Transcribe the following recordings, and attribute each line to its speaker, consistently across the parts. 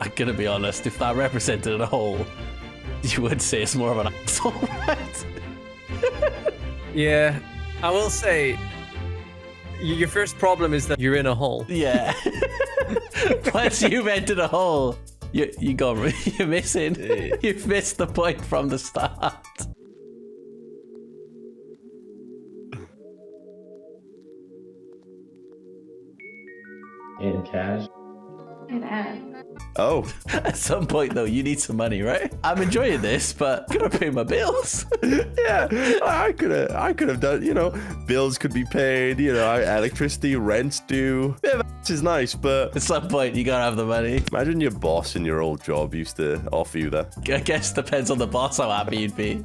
Speaker 1: I'm gonna be honest, if that represented a hole, you would say it's more of an asshole, right?
Speaker 2: Yeah, I will say, your first problem is that you're in a hole.
Speaker 1: Yeah. Once you've entered a hole, you're missing. You've missed the point from the start.
Speaker 3: In cash.
Speaker 4: Oh.
Speaker 1: At some point, though, you need some money, right? I'm enjoying this, but I gotta pay my bills.
Speaker 4: Yeah, I could have done, you know, bills could be paid, you know, electricity, rent's due. Yeah, this is nice, but
Speaker 1: At some point, you gotta have the money.
Speaker 4: imagine your boss in your old job used to offer you that.
Speaker 1: I guess depends on the boss how happy you'd be.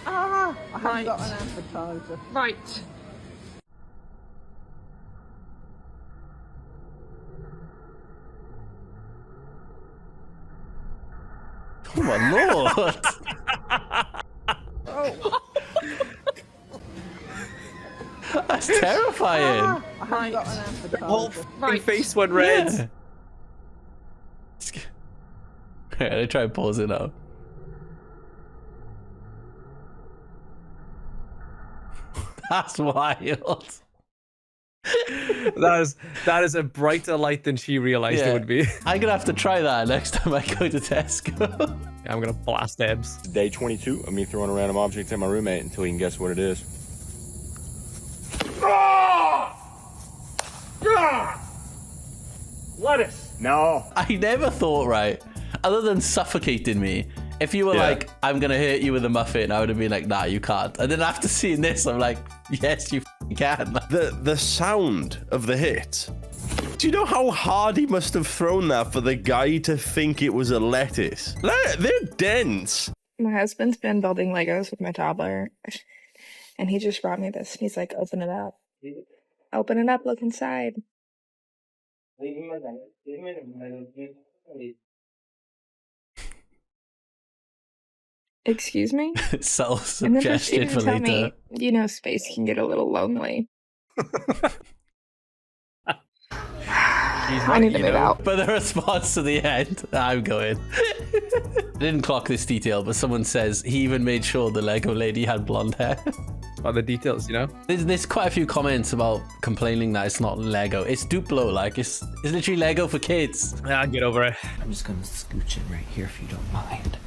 Speaker 5: I haven't got an appetizer.
Speaker 6: Right.
Speaker 1: Oh my lord!
Speaker 5: Oh,
Speaker 1: That's terrifying.
Speaker 5: I haven't got an appetizer.
Speaker 2: Whole
Speaker 6: Right.
Speaker 2: face went red.
Speaker 1: Yeah. Yeah, they try and pause it now. That's wild.
Speaker 2: That is a brighter light than she realized
Speaker 1: Yeah.
Speaker 2: it would be.
Speaker 1: I'm gonna have to try that next time I go to Tesco.
Speaker 2: I'm gonna blast Ebs.
Speaker 7: Day 22 of me throwing a random object at my roommate until he can guess what it is.
Speaker 8: Lettuce.
Speaker 7: No.
Speaker 1: I never thought, right, other than suffocating me, if you were
Speaker 4: Yeah.
Speaker 1: like, I'm gonna hit you with a muffin, I would have been like, nah, you can't. And then after seeing this, I'm like, yes, you can.
Speaker 4: The sound of the hit. Do you know how hard he must have thrown that for the guy to think it was a lettuce? They're dense.
Speaker 9: My husband's been building Legos with my toddler, and he just brought me this. He's like, open it up. Open it up, look inside. Excuse me? And then
Speaker 1: Self-suggestion
Speaker 9: proceeded
Speaker 1: for
Speaker 9: to tell
Speaker 1: later.
Speaker 9: me, you know, space can get a little lonely. I need to move out.
Speaker 1: But the response to the end, I'm going. I didn't clock this detail, but someone says he even made sure the Lego lady had blonde hair.
Speaker 2: Oh, the details, you know?
Speaker 1: There's quite a few comments about complaining that it's not Lego. It's Duplo, like it's literally Lego for kids.
Speaker 2: Yeah, I'll get over it.
Speaker 3: I'm just gonna scooch in right here if you don't mind.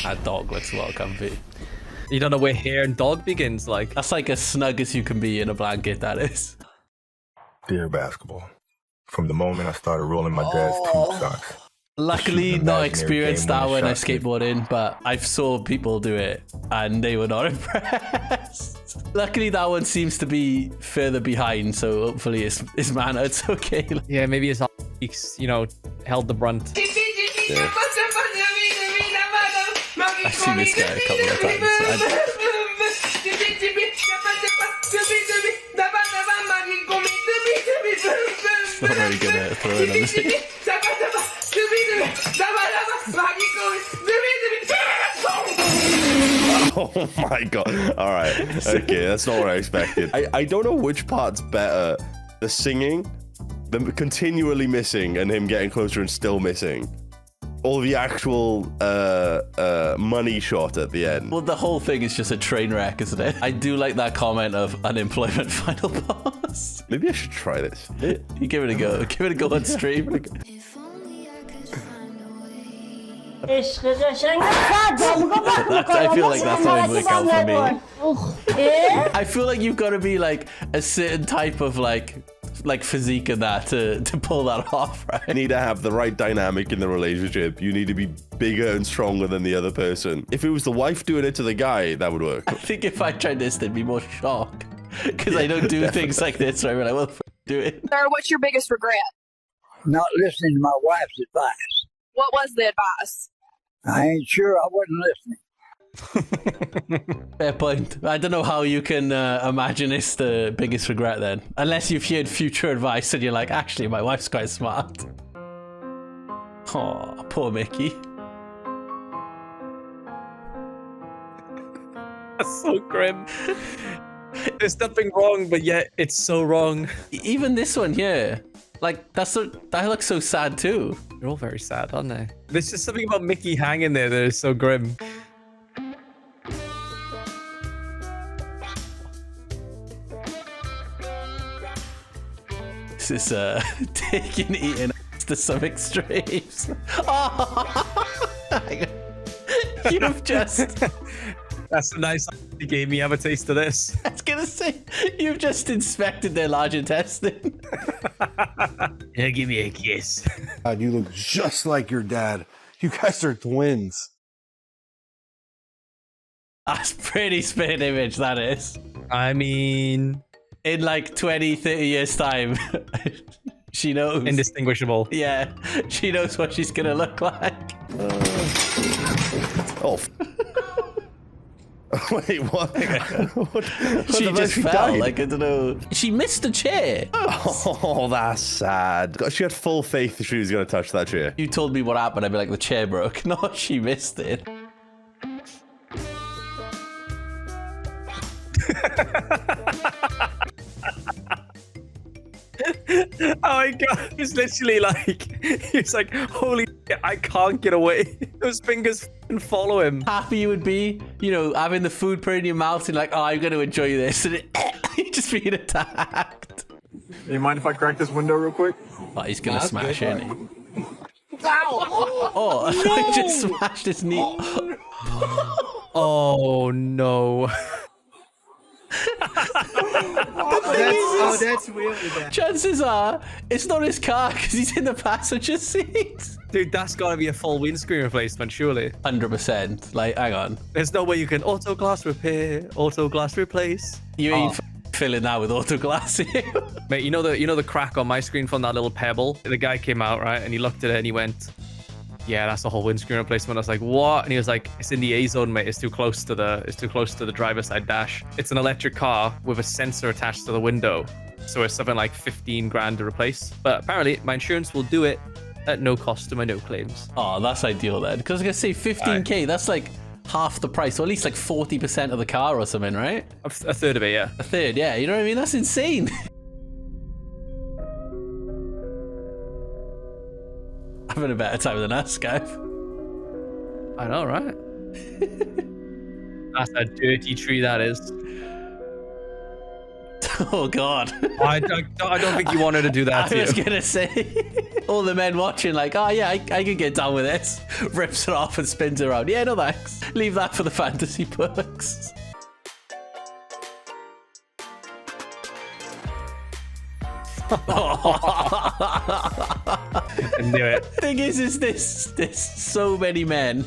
Speaker 1: That dog looks well comfy.
Speaker 2: You don't know where hair and dog begins, like.
Speaker 1: That's like as snug as you can be in a blanket, that is.
Speaker 10: Dear basketball, from the moment I started rolling my dad's tube socks.
Speaker 1: Luckily,
Speaker 10: Shooting
Speaker 1: not
Speaker 10: imaginary
Speaker 1: experienced that
Speaker 10: game-winning
Speaker 1: when I
Speaker 10: shots.
Speaker 1: skateboarding, but I've saw people do it and they were not impressed. Luckily, that one seems to be further behind, so hopefully his manner's okay.
Speaker 2: Yeah, maybe his cheeks, you know, held the brunt.
Speaker 4: Yeah.
Speaker 1: I've seen this guy a couple of times. It's not very good at throwing on the scene.
Speaker 4: Oh my god. All right. Okay, that's not what I expected. I don't know which part's better. The singing, the continually missing, and him getting closer and still missing. Or the actual money shot at the end.
Speaker 1: Well, the whole thing is just a train wreck, isn't it? I do like that comment of unemployment final boss.
Speaker 4: Maybe I should try this.
Speaker 1: You give it a go. Give it a go on stream.
Speaker 6: I
Speaker 1: feel like that's not even work out for me. I feel like you've got to be like a certain type of like physique and that to pull that off, right?
Speaker 4: You need to have the right dynamic in the relationship. You need to be bigger and stronger than the other person. If it was the wife doing it to the guy, that would work.
Speaker 1: I think if I tried this, there'd be more shock because I don't do things like this, right? When I will do it.
Speaker 6: Sir, what's your biggest regret?
Speaker 8: Not listening to my wife's advice.
Speaker 6: What was the advice?
Speaker 8: I ain't sure I wasn't listening.
Speaker 1: Fair point. I don't know how you can imagine it's the biggest regret then. Unless you've heard future advice and you're like, actually, my wife's quite smart. Oh, poor Mickey.
Speaker 2: That's so grim. There's nothing wrong, but yet it's so wrong.
Speaker 1: Even this one here. Like that looks so sad too.
Speaker 2: They're all very sad, aren't they? There's just something about Mickey hanging there that is so grim.
Speaker 1: This is taking eating to some extremes. Oh, you've just.
Speaker 2: That's a nice. You gave me have a taste of this.
Speaker 1: I was gonna say you've just inspected their large intestine.
Speaker 2: Yeah, give me a kiss.
Speaker 11: God, you look just like your dad. You guys are twins.
Speaker 1: That's pretty spit image, that is.
Speaker 2: I mean,
Speaker 1: in like 20, 30 years time, she knows.
Speaker 2: Indistinguishable.
Speaker 1: Yeah, she knows what she's gonna look like.
Speaker 4: Oh. Wait, what?
Speaker 1: She just fell, like, I don't know. She missed a chair.
Speaker 4: Oh, that's sad. She had full faith that she was going to touch that chair.
Speaker 1: You told me what happened, I'd be like, the chair broke. No, she missed it.
Speaker 2: Oh my god, he's literally like, he's like, holy shit, I can't get away. Those fingers f***ing follow him.
Speaker 1: Happy you would be, you know, having the food put in your mouth and like, oh, I'm going to enjoy this. And you're just being attacked.
Speaker 11: You mind if I crack this window real quick?
Speaker 1: Oh, he's going to smash it, isn't he? Oh, no! He just smashed his knee.
Speaker 2: Oh no.
Speaker 3: That's really bad.
Speaker 1: Chances are it's not his car because he's in the passenger seat.
Speaker 2: Dude, that's gotta be a full windscreen replacement, surely.
Speaker 1: 100%. Like, hang on.
Speaker 2: There's no way you can auto glass repair, auto glass replace.
Speaker 1: You ain't filling that with auto glass.
Speaker 2: Mate, you know the crack on my screen from that little pebble? The guy came out, right, and he looked at it and he went, yeah, that's a whole windscreen replacement. I was like, what? And he was like, it's in the A zone, mate. It's too close to the driver's side dash. It's an electric car with a sensor attached to the window. So it's something like 15 grand to replace. But apparently my insurance will do it at no cost to my no claims.
Speaker 1: Oh, that's ideal then. Because I was going to say 15K, that's like half the price, or at least like 40% of the car or something, right?
Speaker 2: A third of it, yeah.
Speaker 1: A third, yeah. You know what I mean? That's insane. Having a better time than us, Gav.
Speaker 2: I know, right? That's a dirty tree, that is.
Speaker 1: Oh, God.
Speaker 2: I don't think you wanted to do that to you.
Speaker 1: I was going to say, all the men watching like, oh, yeah, I can get down with this. Rips it off and spins it around. Yeah, no thanks. Leave that for the fantasy books.
Speaker 2: I knew it.
Speaker 1: Thing is there's so many men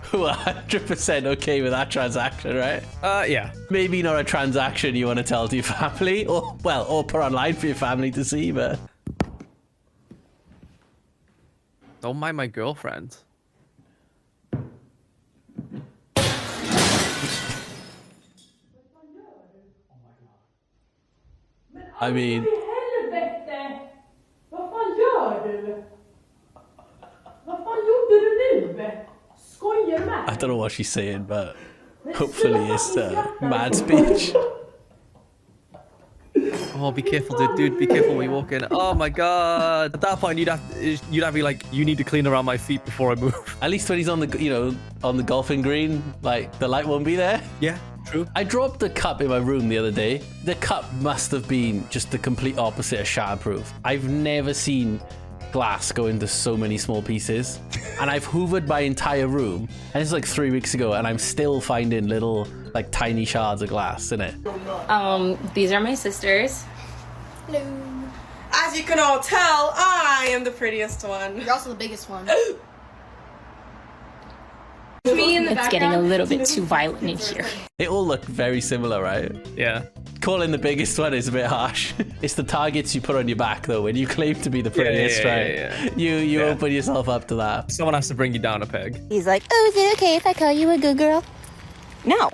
Speaker 1: who are 100% okay with that transaction, right?
Speaker 2: Yeah.
Speaker 1: Maybe not a transaction you want to tell to your family, or put online for your family to see, but...
Speaker 2: Don't mind my girlfriend.
Speaker 1: I mean... I don't know what she's saying, but hopefully it's mad speech.
Speaker 2: Oh, be careful, dude. Be careful when you walk in. Oh my god. At that point, you'd have to be like, you need to clean around my feet before I move.
Speaker 1: At least when he's on the, on the golfing green, like the light won't be there.
Speaker 2: Yeah, true.
Speaker 1: I dropped the cup in my room the other day. The cup must have been just the complete opposite of shatterproof. I've never seen glass go into so many small pieces, and I've hoovered my entire room, and it's like 3 weeks ago, and I'm still finding little like tiny shards of glass in it.
Speaker 6: These are my sisters.
Speaker 5: Hello. As you can all tell, I am the prettiest one.
Speaker 6: You're also the biggest one.
Speaker 5: Me in the
Speaker 6: It's getting a little bit too violent in here.
Speaker 1: They all look very similar, right?
Speaker 2: Yeah.
Speaker 1: Calling the biggest one is a bit harsh. It's the targets you put on your back, though, when you claim to be the prettiest, right?
Speaker 2: Yeah.
Speaker 1: You open yourself up to that.
Speaker 2: Someone has to bring you down a peg.
Speaker 6: He's like, oh, is it okay if I call you a good girl? No.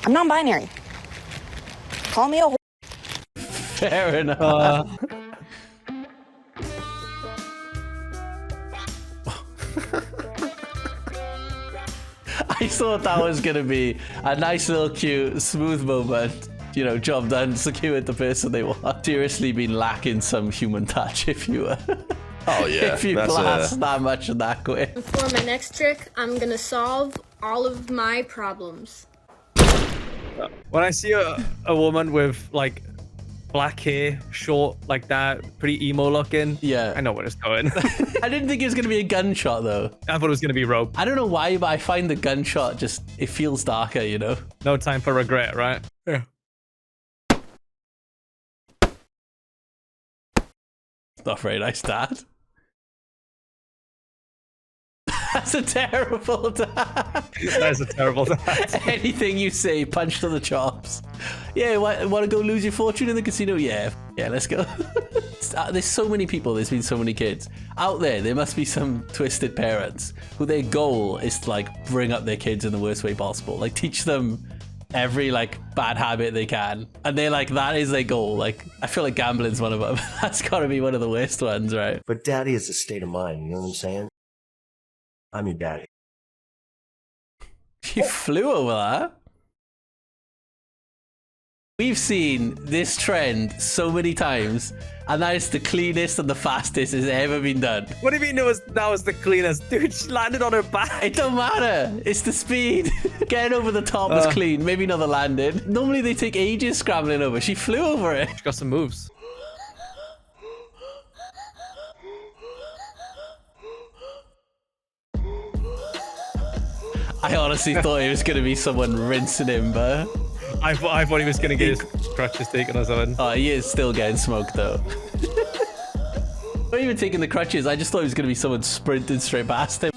Speaker 6: I'm non-binary. Call me a whore.
Speaker 1: Fair enough. I thought that was going to be a nice little cute, smooth moment. you know, job done, secured the person they want. Seriously been lacking some human touch if you
Speaker 4: Oh yeah,
Speaker 1: if you blast that much and that quick.
Speaker 12: For my next trick, I'm gonna solve all of my problems.
Speaker 2: When I see a woman with like black hair, short like that, pretty emo looking,
Speaker 1: yeah,
Speaker 2: I know where it's going.
Speaker 1: I didn't think it was gonna be a gunshot though.
Speaker 2: I thought it was gonna be rope.
Speaker 1: I don't know why, but I find the gunshot just, it feels darker, you know?
Speaker 2: No time for regret, right? Yeah.
Speaker 1: Not very nice, Dad. That's a terrible dad.
Speaker 2: That is a terrible dad.
Speaker 1: Anything you say, punch to the chops. Yeah, want to go lose your fortune in the casino? Yeah, let's go. There's so many people, there's been so many kids. Out there must be some twisted parents who their goal is to like bring up their kids in the worst way possible. Like teach them every like bad habit they can. And they're like, that is their goal. Like, I feel like gambling's one of them. That's gotta be one of the worst ones, right?
Speaker 13: But daddy is a state of mind, you know what I'm saying? I'm your daddy.
Speaker 1: She flew over that. We've seen this trend so many times, and that is the cleanest and the fastest it's ever been done.
Speaker 2: What do you mean that was the cleanest? Dude, she landed on her back.
Speaker 1: It don't matter. It's the speed. Getting over the top was clean. Maybe not the landing. Normally they take ages scrambling over. She flew over it.
Speaker 2: She got some moves.
Speaker 1: I honestly thought it was going to be someone rinsing him, but...
Speaker 2: I thought he was going to get his crutches taken or something.
Speaker 1: Oh, he is still getting smoked, though. Not even taking the crutches. I just thought it was going to be someone sprinting straight past him.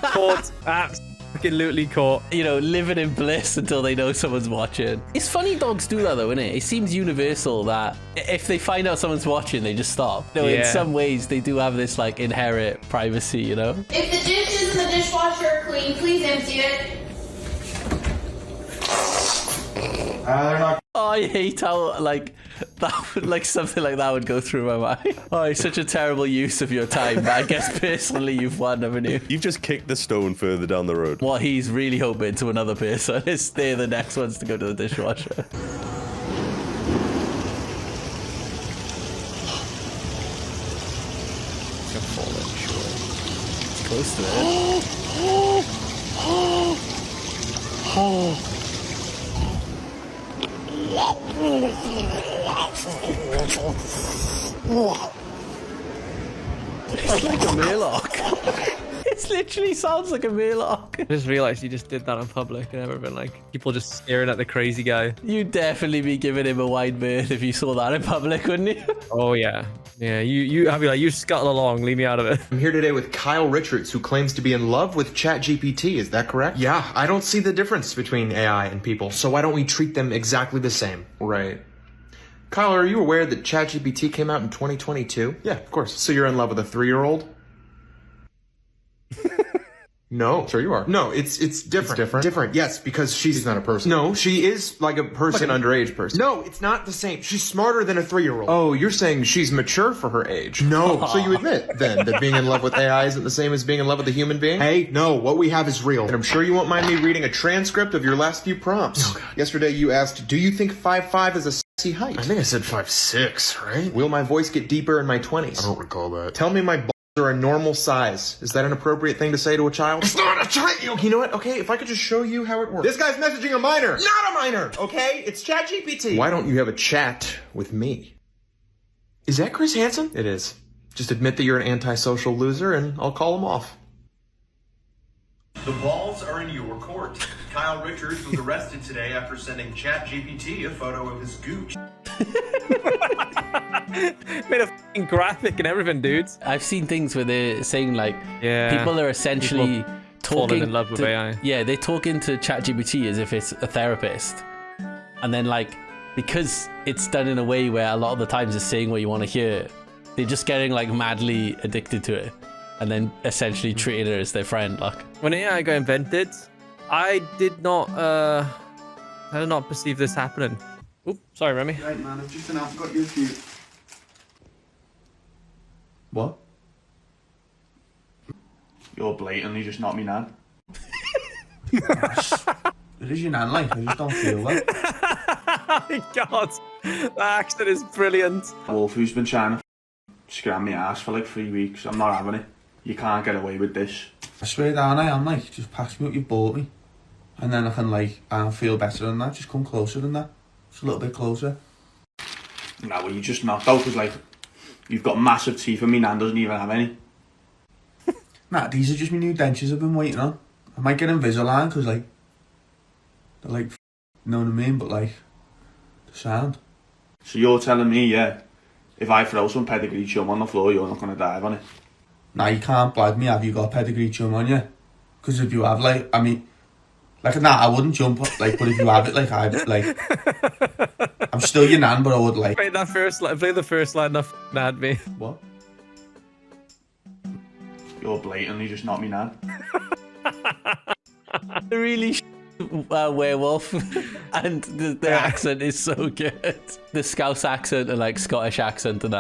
Speaker 2: Caught. Absolutely caught.
Speaker 1: You know, living in bliss until they know someone's watching. It's funny dogs do that though, isn't it? It seems universal that if they find out someone's watching, they just stop. No, in some ways they do have this like inherent privacy, you know?
Speaker 12: If the dishes in the dishwasher are clean, please empty it.
Speaker 1: Oh, I hate how like that would, like something like that would go through my mind. Oh, it's such a terrible use of your time. But I guess personally you've won, haven't you?
Speaker 4: You've just kicked the stone further down the road.
Speaker 1: What he's really hoping to another person is they're the next ones to go to the dishwasher.
Speaker 2: It's gonna fall in, sure.
Speaker 1: It's close to it. It's like a Murloc. It literally sounds like a Murloc.
Speaker 2: I just realized you just did that in public and everything. Like people just staring at the crazy guy.
Speaker 1: You'd definitely be giving him a wide berth if you saw that in public, wouldn't you?
Speaker 2: Oh yeah. Yeah, I'd be like, you scuttle along, leave me out of it.
Speaker 14: I'm here today with Kyle Richards, who claims to be in love with ChatGPT. Is that correct? Yeah, I don't see the difference between AI and people, so why don't we treat them exactly the same? Right. Kyle, are you aware that ChatGPT came out in 2022? Yeah, of course. So you're in love with a 3-year-old? No. Sure you are. No, it's different. It's different? Different, yes, because she's not a person. No, she is like a person. Like an underage person. No, it's not the same. She's smarter than a 3-year-old. Oh, you're saying she's mature for her age. No. So you admit, then, that being in love with AI isn't the same as being in love with a human being? Hey, no, what we have is real. And I'm sure you won't mind me reading a transcript of your last few prompts. Oh, God. Yesterday you asked, do you think 5'5" is a sexy height? I think I said 5'6", right? Will my voice get deeper in my 20s? I don't recall that. Tell me my are a normal size. Is that an appropriate thing to say to a child? It's not a child! You know what? Okay, if I could just show you how it works. This guy's messaging a minor! Not a minor! Okay? It's ChatGPT. Why don't you have a chat with me? Is that Chris Hansen? It is. Just admit that you're an antisocial loser and I'll call him off.
Speaker 15: The balls are in your court. Kyle Richards was arrested today after sending ChatGPT a photo of his gooch.
Speaker 2: Made a f***ing graphic and everything, dudes.
Speaker 1: I've seen things where they're saying like, people are essentially talking
Speaker 2: in love with AI.
Speaker 1: Yeah, they're talking to ChatGPT as if it's a therapist, and then like because it's done in a way where a lot of the times it's saying what you want to hear, they're just getting like madly addicted to it, and then essentially treating it as their friend. Like
Speaker 2: when AI got invented, I did not I did not perceive this happening. Oop, sorry, Remy.
Speaker 16: Right, man, I've just got you a few. What? You're blatantly just not me nan. It is your nan, like, I just don't feel well.
Speaker 2: Oh my God, that accent is brilliant.
Speaker 16: Wolf, who's been trying to scram my ass for like 3 weeks. I'm not having it. You can't get away with this. I swear down, I am like, just pass me what you bought me. And then I can like, I'll feel better than that. Just come closer than that. Just a little bit closer. No, well, you just knocked out because like, you've got massive teeth and me nan doesn't even have any. Nah, these are just my new dentures I've been waiting on. I might get Invisalign because like, they're like, you know what I mean? But like, the sound. So you're telling me, yeah, if I throw some pedigree chum on the floor, you're not going to dive on it? Nah, you can't blag me, have you got pedigree chum on you? Because if you have, like, I mean, like, nah, I wouldn't jump, like, but if you have it, like, I'm still your nan, but I would, like...
Speaker 2: Play that first line, play the first line that had me.
Speaker 16: What? You're blatantly just not me nan.
Speaker 1: Really werewolf, and the accent is so good. The Scouse accent and like Scottish accent and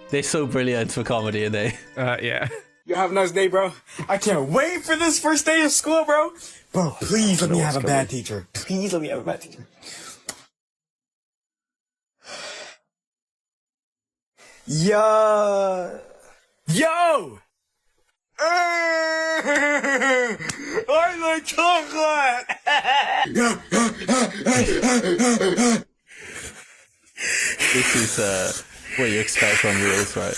Speaker 1: they're so brilliant for comedy, aren't they?
Speaker 2: Yeah.
Speaker 17: You have a nice day, bro. I can't wait for this first day of school, bro. Bro, please let me have a bad teacher. Please let me have a bad teacher. Yo! I like chocolate!
Speaker 1: This is what you expect from Reels, right?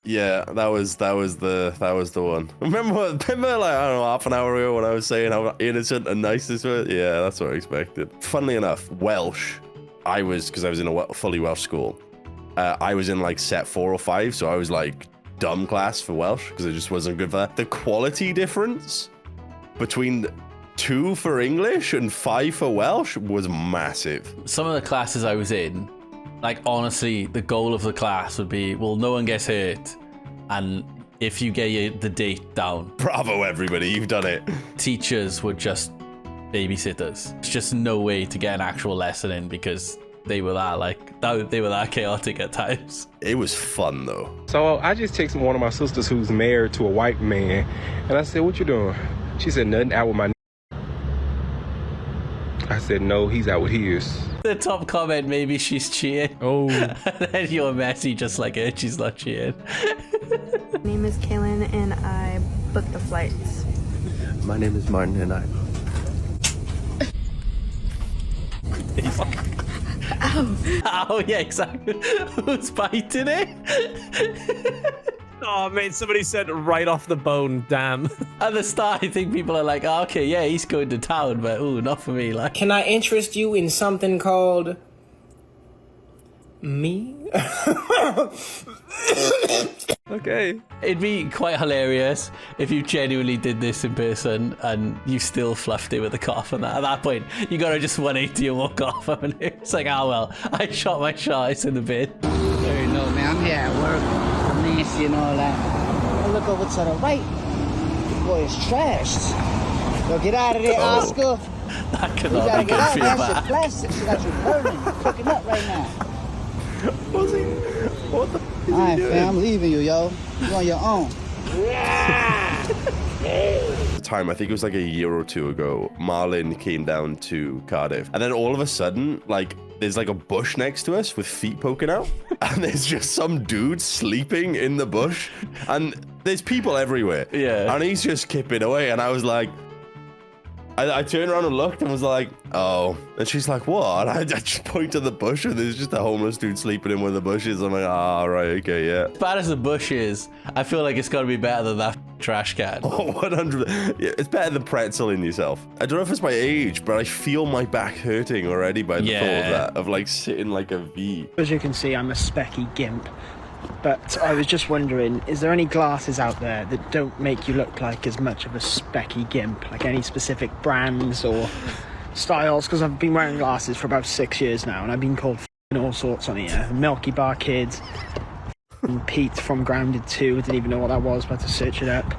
Speaker 4: Yeah, that was the one. Remember like, I don't know, half an hour ago when I was saying how innocent and nice this was? Yeah, that's what I expected. Funnily enough, Welsh, because I was in a fully Welsh school, I was in like set 4 or 5, so I was like dumb class for Welsh because I just wasn't good for that. The quality difference between 2 for English and 5 for Welsh was massive.
Speaker 1: Some of the classes I was in, like honestly, the goal of the class would be, well, no one gets hurt, and if you get the date down,
Speaker 4: bravo everybody, you've done it.
Speaker 1: Teachers were just babysitters. There's just no way to get an actual lesson in because they were that chaotic at times.
Speaker 4: It was fun though.
Speaker 18: So I just texted one of my sisters who's married to a white man, and I said, "What you doing?" She said, "Nothing, out with my." I said, "No, he's out with his."
Speaker 1: The top comment, maybe she's cheating.
Speaker 2: Oh.
Speaker 1: And then you're messy just like her, she's not cheating.
Speaker 19: My name is Kaylin and I booked the flights.
Speaker 13: My name is Martin and I...
Speaker 1: Oh yeah, exactly. Who's biting it?
Speaker 2: Oh man, somebody said right off the bone, damn.
Speaker 1: At the start, I think people are like, oh, okay, yeah, he's going to town, but ooh, not for me. Like,
Speaker 17: can I interest you in something called me?
Speaker 2: Okay.
Speaker 1: It'd be quite hilarious if you genuinely did this in person and you still fluffed it with a cough, and at that point, you gotta just 180 and walk off. And it's like, oh well, I shot my shot, it's in the bin.
Speaker 20: Hey, no, man, I'm here at work. I'm nasty and all that. I look over to the right. The boy is trashed. Yo, get out of there, Oscar.
Speaker 1: That
Speaker 20: You
Speaker 1: cannot
Speaker 20: gotta
Speaker 1: be
Speaker 20: get
Speaker 1: good
Speaker 20: out.
Speaker 1: for your
Speaker 20: That shit
Speaker 1: back.
Speaker 20: plastic. She got you burning. You're cooking up right now.
Speaker 4: What's he? What the f is
Speaker 20: All right,
Speaker 4: he doing?
Speaker 20: fam, I'm leaving you, yo. You on your own.
Speaker 4: The time, I think it was like a year or 2 ago, Marlin came down to Cardiff, and then all of a sudden, like, there's like a bush next to us with feet poking out, and there's just some dude sleeping in the bush, and there's people everywhere.
Speaker 1: Yeah.
Speaker 4: And he's just kipping away, and I was like, I turned around and looked and was like, oh. And she's like, what? And I just point to the bush, and there's just a homeless dude sleeping in one of the bushes. I'm like, ah, right, okay, yeah.
Speaker 1: As bad as the bush is, I feel like it's got to be better than that trash can.
Speaker 4: Oh, 100. Yeah, it's better than pretzeling yourself. I don't know if it's my age, but I feel my back hurting already by the thought of that, of like sitting like a V.
Speaker 17: As you can see, I'm a specky gimp. But I was just wondering, is there any glasses out there that don't make you look like as much of a specky gimp? Like any specific brands or styles? Because I've been wearing glasses for about 6 years now, and I've been called all sorts on here. Milky Bar Kids, and Pete from Grounded 2, I didn't even know what that was, but I had to search it up.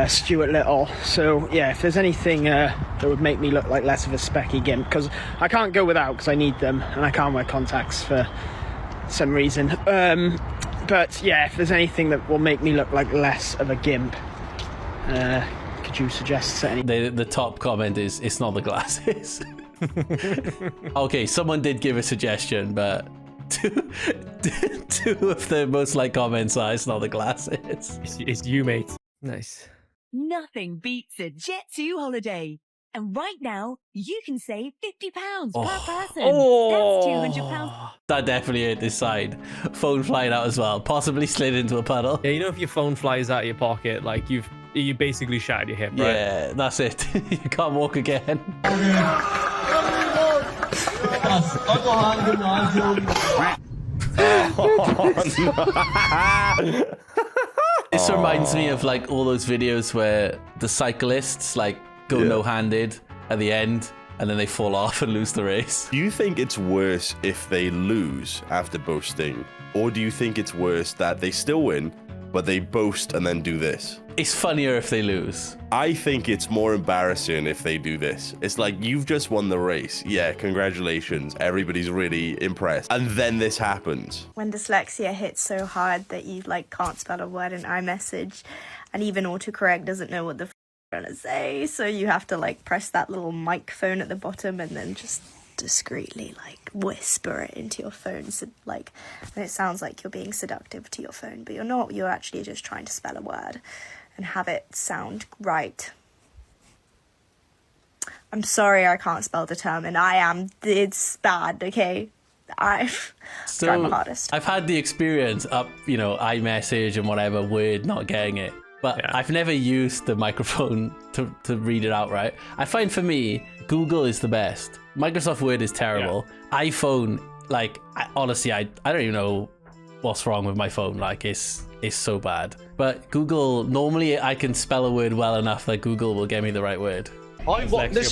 Speaker 17: Stuart Little. So yeah, if there's anything that would make me look like less of a specky gimp, because I can't go without because I need them, and I can't wear contacts for some reason. But yeah, if there's anything that will make me look like less of a gimp, could you suggest any?
Speaker 1: The top comment is, it's not the glasses. Okay, someone did give a suggestion, but two of the most liked comments are, it's not the glasses.
Speaker 2: It's you, mate. Nice.
Speaker 21: Nothing beats a Jet2 holiday. And right now, you can save £50 per person. That's £200.
Speaker 1: That definitely hit this side. Phone flying out as well. Possibly slid into a puddle.
Speaker 2: Yeah, you know if your phone flies out of your pocket, like you basically shattered your hip, right?
Speaker 1: Yeah, that's it. You can't walk again. This reminds me of like all those videos where the cyclists like go no-handed at the end and then they fall off and lose the race.
Speaker 4: Do you think it's worse if they lose after boasting, or do you think it's worse that they still win but they boast and then do this?
Speaker 1: It's funnier if they lose.
Speaker 4: I think it's more embarrassing if they do this. It's like, you've just won the race. Yeah, congratulations. Everybody's really impressed. And then this happens.
Speaker 22: When dyslexia hits so hard that you like can't spell a word in iMessage, and even autocorrect doesn't know what the you're gonna say, so you have to like press that little microphone at the bottom and then just discreetly like whisper it into your phone, so like, and it sounds like you're being seductive to your phone, but you're not. You're actually just trying to spell a word and have it sound right. I'm sorry I can't spell determined. It's bad, okay? I've tried my hardest.
Speaker 1: I've had the experience up, iMessage and whatever, Word, not getting it. But I've never used the microphone to read it out, right? I find for me, Google is the best. Microsoft Word is terrible. iPhone, like, honestly, I don't even know what's wrong with my phone. Like, it's so bad. But Google, normally I can spell a word well enough that Google will get me the right word.
Speaker 23: I wanted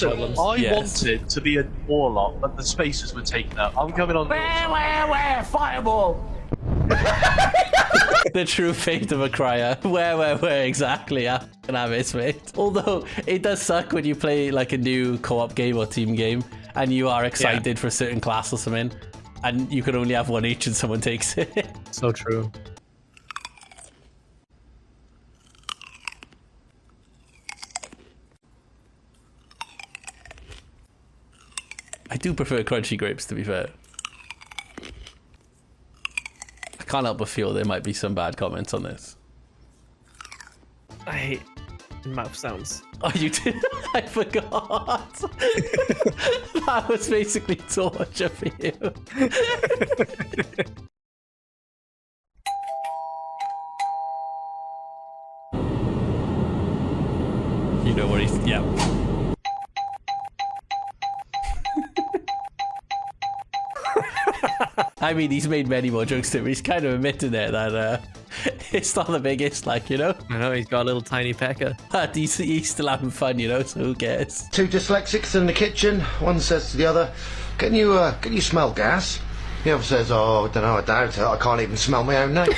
Speaker 23: to be a warlock, but the spaces were taken up. I'm coming on. Where, fireball!
Speaker 1: The true fate of a crier. Where exactly? I can have it, mate. Although it does suck when you play like a new co-op game or team game and you are excited for a certain class or something and you can only have one each and someone takes it.
Speaker 2: So true.
Speaker 1: I do prefer crunchy grapes, to be fair. I can't help but feel there might be some bad comments on this.
Speaker 2: I hate mouth sounds.
Speaker 1: Oh, you did? I forgot. That was basically torture for you. You know what he's... Yeah. I mean, he's made many more jokes to me. He's kind of admitted there that it's not the biggest, like,
Speaker 2: I know, he's got a little tiny pecker.
Speaker 1: He's still having fun, so who cares?
Speaker 24: Two dyslexics in the kitchen. One says to the other, can you smell gas? The other says, oh, I don't know, I doubt it. I can't even smell my own name.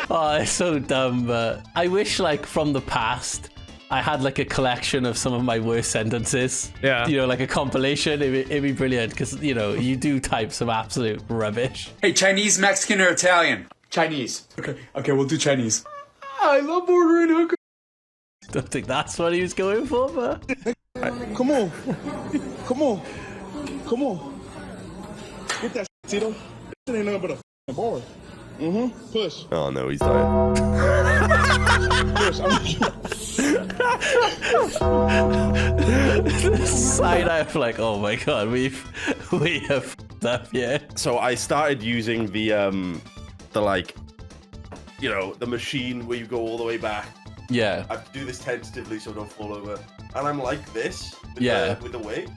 Speaker 1: Oh, it's so dumb, but I wish, like, from the past, I had like a collection of some of my worst sentences.
Speaker 2: Yeah.
Speaker 1: Like a compilation. It'd be brilliant because, you do type some absolute rubbish.
Speaker 25: Hey, Chinese, Mexican, or Italian? Chinese. Okay, we'll do Chinese. I love ordering hookah.
Speaker 1: Don't think that's what he was going for, but...
Speaker 25: Come on. Get that Tito. This ain't nothing but a bar. Push.
Speaker 4: Oh no, he's dying.
Speaker 1: The side eye of like, oh my god, we have f***ed up, yeah.
Speaker 4: So I started using the like, the machine where you go all the way back.
Speaker 1: Yeah.
Speaker 4: I have to do this tentatively so I don't fall over. And I'm like this with the weight.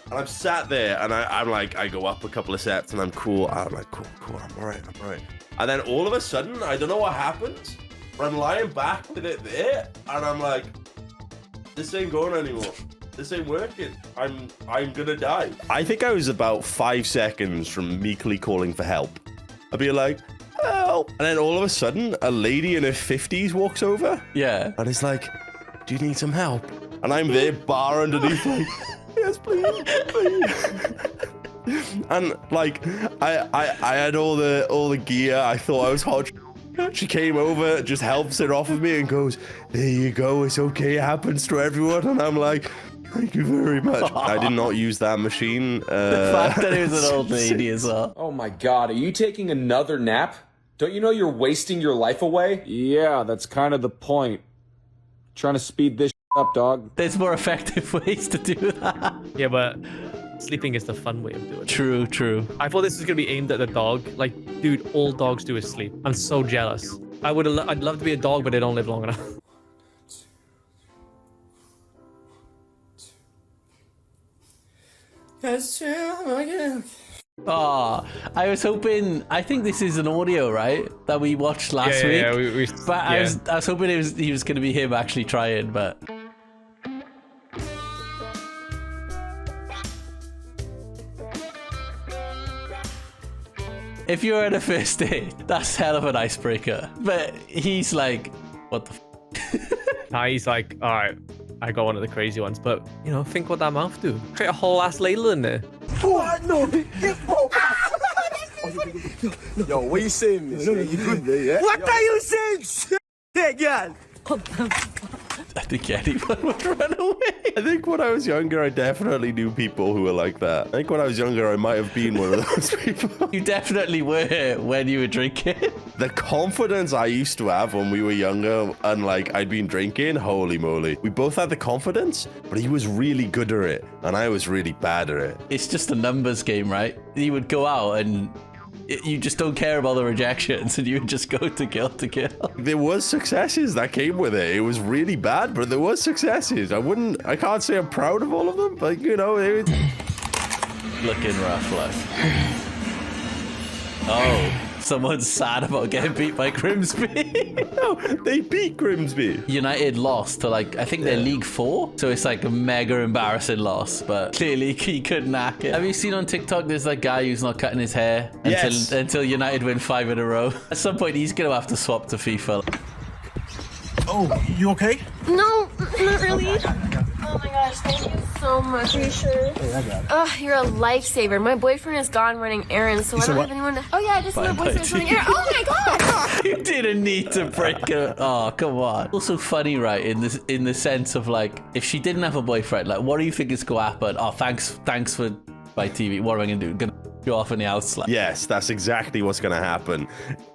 Speaker 4: And I'm sat there and I'm like, I go up a couple of steps and I'm cool. I'm like, cool, I'm all right. And then all of a sudden, I don't know what happens, but I'm lying back with it there and I'm like, this ain't going anymore. This ain't working. I'm gonna die. I think I was about 5 seconds from meekly calling for help. I'd be like, help. And then all of a sudden, a lady in her 50s walks over.
Speaker 1: Yeah.
Speaker 4: And it's like, do you need some help? And I'm there, bar underneath, like, yes, please, please. And like, I had all the gear. I thought I was hot. She came over, just helps it off of me and goes, there you go, it's okay, it happens to everyone. And I'm like, thank you very much. I did not use that machine.
Speaker 1: The fact that it was an old lady as well.
Speaker 7: Oh my god, are you taking another nap? Don't you know you're wasting your life away? Yeah, that's kind of the point. Trying to speed this up, dog.
Speaker 1: There's more effective ways to do that.
Speaker 2: Yeah, but sleeping is the fun way of doing it.
Speaker 1: True, true.
Speaker 2: I thought this was gonna be aimed at the dog. Like, dude, all dogs do is sleep. I'm so jealous. I'd love to be a dog, but they don't live long enough.
Speaker 5: That's true.
Speaker 1: Oh, I was hoping. I think this is an audio, right? That we watched last week.
Speaker 2: Yeah,
Speaker 1: but I was hoping he was going to be him actually trying, but. If you're at a first date, that's hell of an icebreaker. But he's like, what the f?
Speaker 2: Nah, he's like, all right, I got one of the crazy ones, but you know, think what that mouth do. Create a whole ass ladle in there.
Speaker 25: What? No. Yo, what you saying, miss? You good there, yeah? What are you saying? Yeah, girl.
Speaker 1: I think anyone would run away.
Speaker 4: I think when I was younger, I definitely knew people who were like that. I think when I was younger, I might have been one of those people.
Speaker 1: You definitely were when you were drinking.
Speaker 4: The confidence I used to have when we were younger and like I'd been drinking, holy moly. We both had the confidence, but he was really good at it and I was really bad at it.
Speaker 1: It's just a numbers game, right? You would go out and you just don't care about the rejections and you would just go to kill to kill.
Speaker 4: There was successes that came with it. It was really bad, but there was successes. I can't say I'm proud of all of them, but you know, it was...
Speaker 1: Looking rough, look. Oh, someone's sad about getting beat by Grimsby.
Speaker 4: No, they beat Grimsby.
Speaker 1: United lost to like, I think they're League 4. So it's like a mega embarrassing loss, but clearly he couldn't hack it. Have you seen on TikTok, there's that guy who's not cutting his hair until United win 5 in a row. At some point, he's going to have to swap to FIFA.
Speaker 25: Oh, you okay?
Speaker 12: No, not really. Oh my gosh, thank you so much. Are you sure?
Speaker 25: Hey, I got it.
Speaker 12: Oh, you're a lifesaver. My boyfriend is gone running errands, so I don't have anyone to... Oh yeah, I just my boyfriend is running errands. Oh my god!
Speaker 1: You didn't need to break it. Oh, come on. Also funny, right? In the sense of like, if she didn't have a boyfriend, like, what do you think is going to happen? Oh, thanks for my TV. What am I going to do? Gonna go off in the house? Like.
Speaker 4: Yes, that's exactly what's going to happen.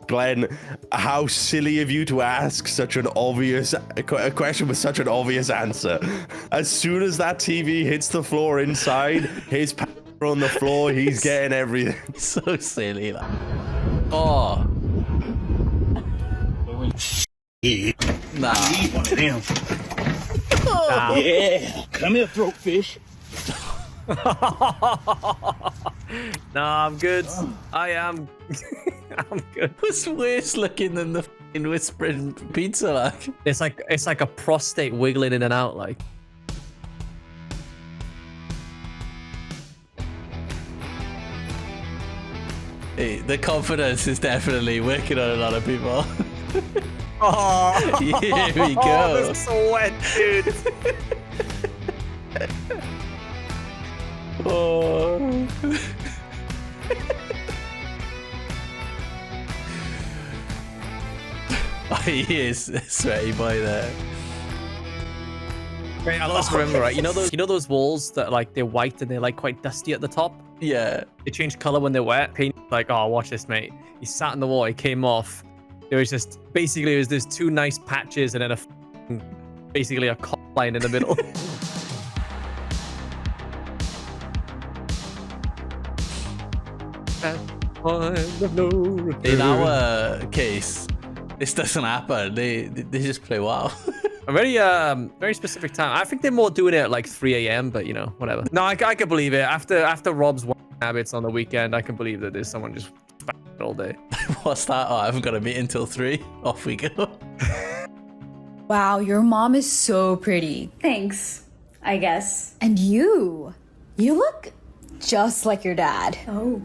Speaker 4: Glenn, how silly of you to ask such an obvious a question with such an obvious answer. As soon as that TV hits the floor inside, his on the floor, he's getting everything.
Speaker 1: So silly. Like. Oh. Nah.
Speaker 25: I need one of them.
Speaker 1: Nah.
Speaker 25: Yeah, come here, throat fish.
Speaker 2: Nah, I'm good. I am. I'm good.
Speaker 1: What's worse looking than the f***ing whispering pizza, like?
Speaker 2: It's like a prostate wiggling in and out, like.
Speaker 1: Hey, the confidence is definitely working on a lot of people.
Speaker 2: Oh,
Speaker 1: here we go.
Speaker 2: The sweat, dude.
Speaker 1: Oh. Oh, he is a sweaty boy there.
Speaker 2: Wait, I just remember, right? You know those walls that like they're white and they're like quite dusty at the top?
Speaker 1: Yeah.
Speaker 2: They change color when they're wet. Paint like, oh, watch this, mate. He sat in the wall, he came off. There was just basically there's 2 nice patches and then basically a cock line in the middle.
Speaker 1: In our case, this doesn't happen. They just play WoW.
Speaker 2: A very specific time. I think they're more doing it at like 3 a.m. But you know, whatever. No, I can believe it. After Rob's habits on the weekend, I can believe that there's someone just all day.
Speaker 1: What's that? Oh, I haven't got a meeting until 3. Off we go.
Speaker 8: Wow, your mom is so pretty. Thanks, I guess. And you look just like your dad. Oh.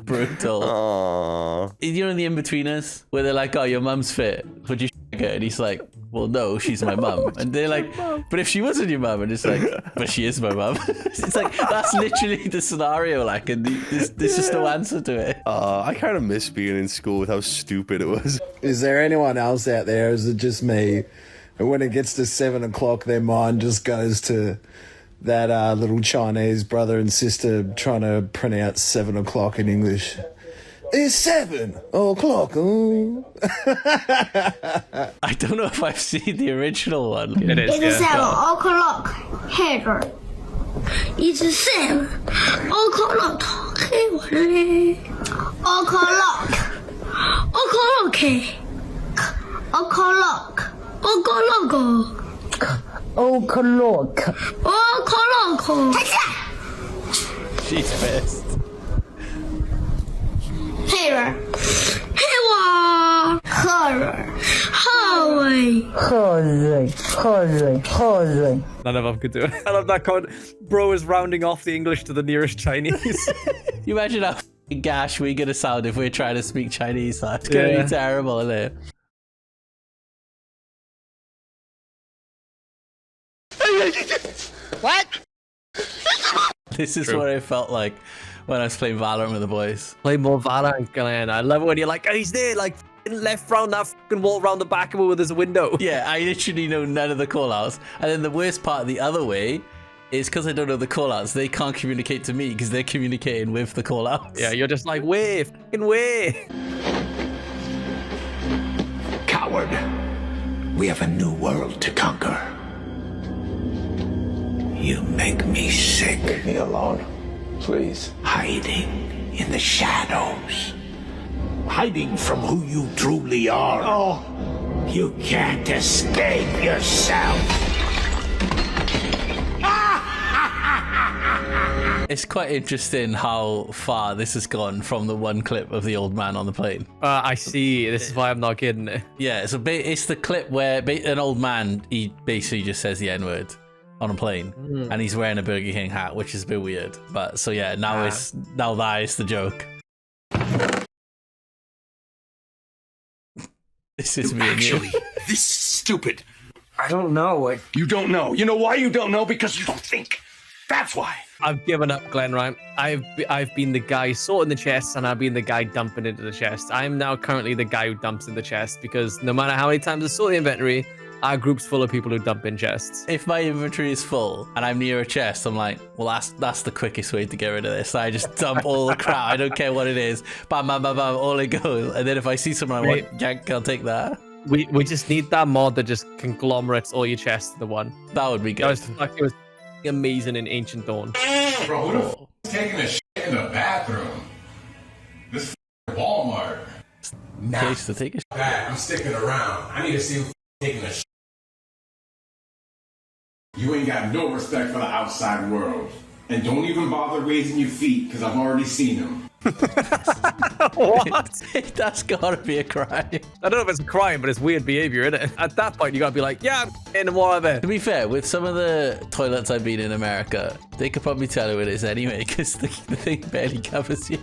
Speaker 1: brutal.
Speaker 4: Aww.
Speaker 1: You know the in-betweeners where they're like, oh, your mum's fit, would you her? And he's like, well, no, she's my mum. And they're like, but if she wasn't your mum, and it's like, but she is my mum. It's like, that's literally the scenario, like, and there's just no answer to it.
Speaker 4: I kind of miss being in school with how stupid it was.
Speaker 3: Is there anyone else out there? Is it just me? And when it gets to 7 o'clock, their mind just goes to that little Chinese brother and sister trying to pronounce 7 o'clock in English. It's 7 o'clock. Oh.
Speaker 1: I don't know if I've seen the original one.
Speaker 2: It is.
Speaker 6: It's 7 o'clock here. It's 7 o'clock.
Speaker 1: She's pissed.
Speaker 6: None
Speaker 2: of them could do it. I love that code. Bro is rounding off the English to the nearest Chinese.
Speaker 1: You imagine how gash we're gonna sound if we're trying to speak Chinese. It's gonna be terrible, isn't it?
Speaker 6: What?
Speaker 1: This is what it felt like when I was playing Valorant with the boys.
Speaker 2: Play more Valorant, Glenn. I love it when you're like, oh, he's there, like left round that fucking wall round the back of it with his window.
Speaker 1: Yeah, I literally know none of the callouts. And then the worst part the other way is because I don't know the callouts, they can't communicate to me because they're communicating with the callouts.
Speaker 2: Yeah, you're just like, way, fucking way.
Speaker 9: Coward. We have a new world to conquer. You make me sick.
Speaker 3: Leave me alone, please.
Speaker 9: Hiding in the shadows. Hiding from who you truly are.
Speaker 3: Oh.
Speaker 9: You can't escape yourself.
Speaker 1: It's quite interesting how far this has gone from the one clip of the old man on the plane.
Speaker 2: I see. This is why I'm not kidding it.
Speaker 1: Yeah, so it's the clip where an old man, he basically just says the N-word on a plane, and he's wearing a Burger King hat, which is a bit weird. But so yeah, now that is the joke. This is me
Speaker 9: Actually,
Speaker 1: and you.
Speaker 9: this is stupid.
Speaker 10: I don't know.
Speaker 9: You don't know. You know why you don't know? Because you don't think. That's why.
Speaker 2: I've given up, Glenn, right? I've been the guy sorting the chests, and I've been the guy dumping into the chest. I'm now currently the guy who dumps in the chest, because no matter how many times I sort the inventory, our group's full of people who dump in chests.
Speaker 1: If my inventory is full and I'm near a chest, I'm like, well, that's the quickest way to get rid of this. I just dump all the crap. I don't care what it is. Bam, bam, bam, bam, all it goes. And then if I see someone I want, Jack, I'll take that.
Speaker 2: We just need that mod that just conglomerates all your chests into one.
Speaker 1: That would be good.
Speaker 2: It was amazing in Ancient Dawn.
Speaker 11: Bro, who the f is taking a shit in the bathroom? This Walmart.
Speaker 1: Case to take a shit.
Speaker 11: I'm sticking around. I need to see who's taking a shit. You ain't got no respect for the outside world. And don't even bother raising your feet, because I've already seen them.
Speaker 2: What?
Speaker 1: That's gotta be a crime.
Speaker 2: I don't know if it's a crime, but it's weird behavior, isn't it? At that point, you gotta be like, yeah, I'm in whatever.
Speaker 1: To be fair, with some of the toilets I've been in America, they could probably tell who it is anyway, because the thing barely covers you.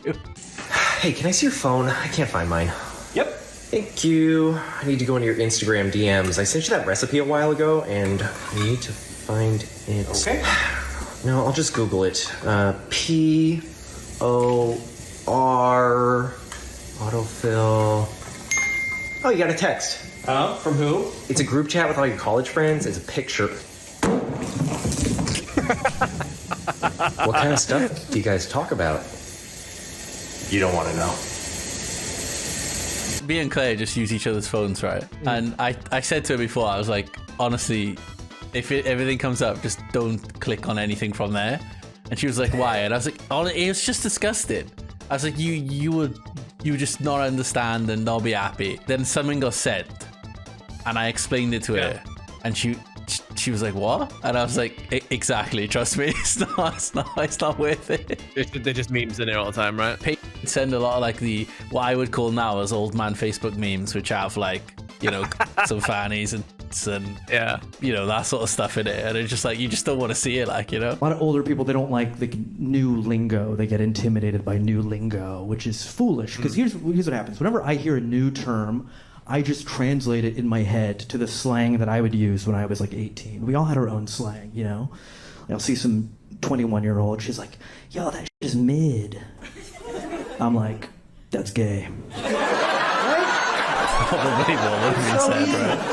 Speaker 10: Hey, can I see your phone? I can't find mine.
Speaker 26: Yep.
Speaker 10: Thank you. I need to go into your Instagram DMs. I sent you that recipe a while ago, and I need to find it.
Speaker 26: Okay.
Speaker 10: No, I'll just Google it. P-O-R... autofill... Oh, you got a text.
Speaker 26: From who?
Speaker 10: It's a group chat with all your college friends. It's a picture. What kind of stuff do you guys talk about?
Speaker 26: You don't want to know.
Speaker 1: Me and Claire just use each other's phones, right? And I said to her before, I was like, honestly, if everything comes up, just don't click on anything from there. And she was like, why? And I was like, oh, it was just disgusting. I was like, you would just not understand and not be happy. Then something got said, and I explained it to her, and she was like, what? And I was like, exactly, trust me, it's not worth it.
Speaker 2: They're just memes in there all the time, right?
Speaker 1: People send a lot of like what I would call now as old man Facebook memes, which have like, you know, some fannies and quotes and you know, that sort of stuff in it, and it's just like you just don't want to see it, like, you know.
Speaker 13: A lot of older people, they don't like the new lingo. They get intimidated by new lingo, which is foolish. Because here's what happens. Whenever I hear a new term, I just translate it in my head to the slang that I would use when I was like 18. We all had our own slang, you know. I'll see some 21-year-old. She's like, "Yo, that shit is mid." I'm like, "That's gay."
Speaker 1: Probably what we said,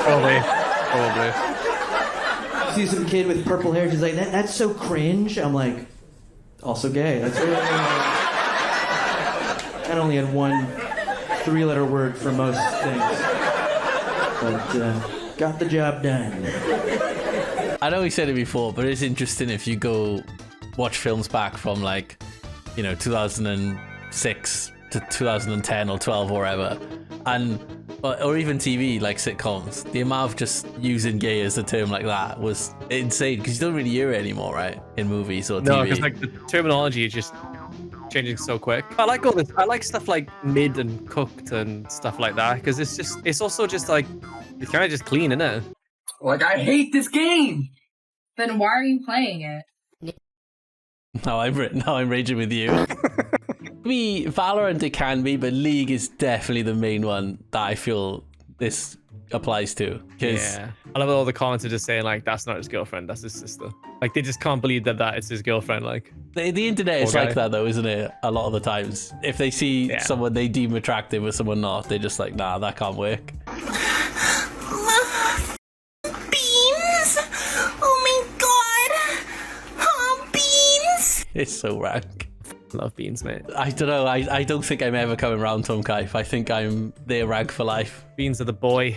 Speaker 1: right?
Speaker 13: Probably. See some kid with purple hair. She's like, "That's so cringe." I'm like, also gay. That's really. I only had one 3-letter word for most things, but got the job done.
Speaker 1: I know we said it before, but it's interesting if you go watch films back from, like, you know, 2006 to 2010 or 12 or whatever, and or even TV, like sitcoms, the amount of just using gay as a term like that was insane, because you don't really hear it anymore, right, in movies or TV.
Speaker 2: No, because like the terminology is just changing so quick. I like all this. I like stuff like mid and cooked and stuff like that, because it's also just like, it's kind of just clean, isn't it?
Speaker 14: Like, I hate this game.
Speaker 15: Then why are you playing it?
Speaker 1: Now I'm raging with you. Valorant it can be, but League is definitely the main one that I feel this applies to.
Speaker 2: Yeah, I love all the comments are just saying like, that's not his girlfriend, that's his sister. Like, they just can't believe that is his girlfriend. Like,
Speaker 1: the internet is like that though, isn't it? A lot of the times, if they see someone they deem attractive or someone not, they're just like, nah, that can't work.
Speaker 6: Beans? Oh my god! Oh, beans!
Speaker 1: It's so rank.
Speaker 2: Love beans, mate.
Speaker 1: I don't know. I don't think I'm ever coming round to him, Kaif. I think I'm their rank for life.
Speaker 2: Beans are the boy.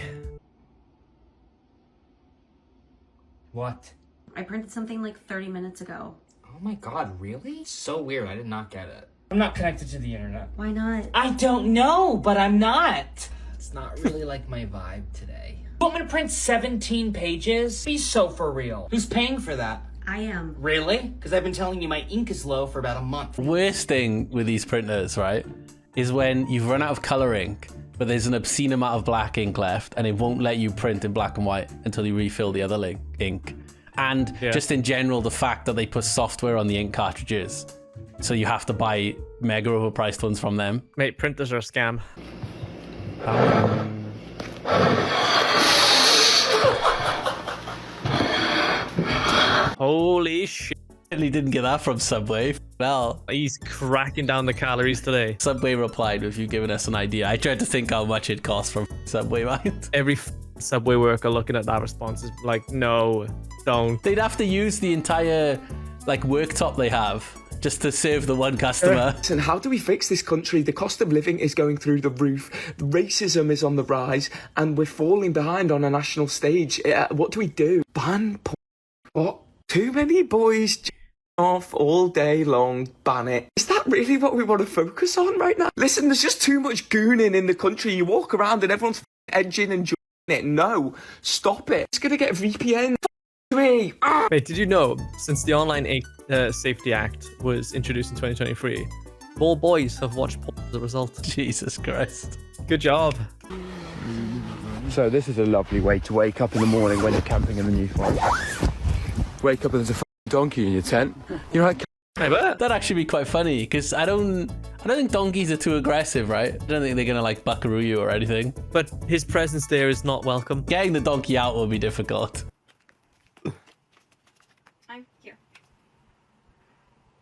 Speaker 16: What?
Speaker 18: I printed something like 30 minutes ago.
Speaker 16: Oh my god, really? So weird. I did not get it. I'm not connected to the internet.
Speaker 18: Why not?
Speaker 16: I don't know, but I'm not. It's not really like my vibe today. You want me to print 17 pages? Be so for real. Who's paying for that?
Speaker 18: I am.
Speaker 16: Really? Because I've been telling you my ink is low for about a month.
Speaker 1: Worst thing with these printers, right, is when you've run out of color ink, but there's an obscene amount of black ink left, and it won't let you print in black and white until you refill the other ink. And just in general, the fact that they put software on the ink cartridges, so you have to buy mega overpriced ones from them.
Speaker 2: Mate, printers are a scam. Holy shit.
Speaker 1: He didn't get that from Subway. Well,
Speaker 2: he's cracking down the calories today.
Speaker 1: Subway replied with you giving us an idea. I tried to think how much it cost from Subway, mind.
Speaker 2: Every Subway worker looking at that response is like, no, don't.
Speaker 1: They'd have to use the entire like worktop they have just to serve the one customer.
Speaker 19: And how do we fix this country? The cost of living is going through the roof. Racism is on the rise, and we're falling behind on a national stage. What do we do? Ban porn? What? Too many boys off all day long, ban it. Is that really what we want to focus on right now? Listen, there's just too much gooning in the country. You walk around and everyone's edging and joining it. No, stop it. It's going to get VPN. Me.
Speaker 2: Wait, did you know, since the Online Safety Act was introduced in 2023, more boys have watched porn as a result?
Speaker 1: Jesus Christ.
Speaker 2: Good job.
Speaker 27: So this is a lovely way to wake up in the morning when you're camping in the new forest. Wake up and there's a donkey in your tent. You're like,
Speaker 1: that'd actually be quite funny, because I don't think donkeys are too aggressive, right? I don't think they're gonna like buckaroo you or anything.
Speaker 2: But his presence there is not welcome.
Speaker 1: Getting the donkey out will be difficult.
Speaker 18: I'm here.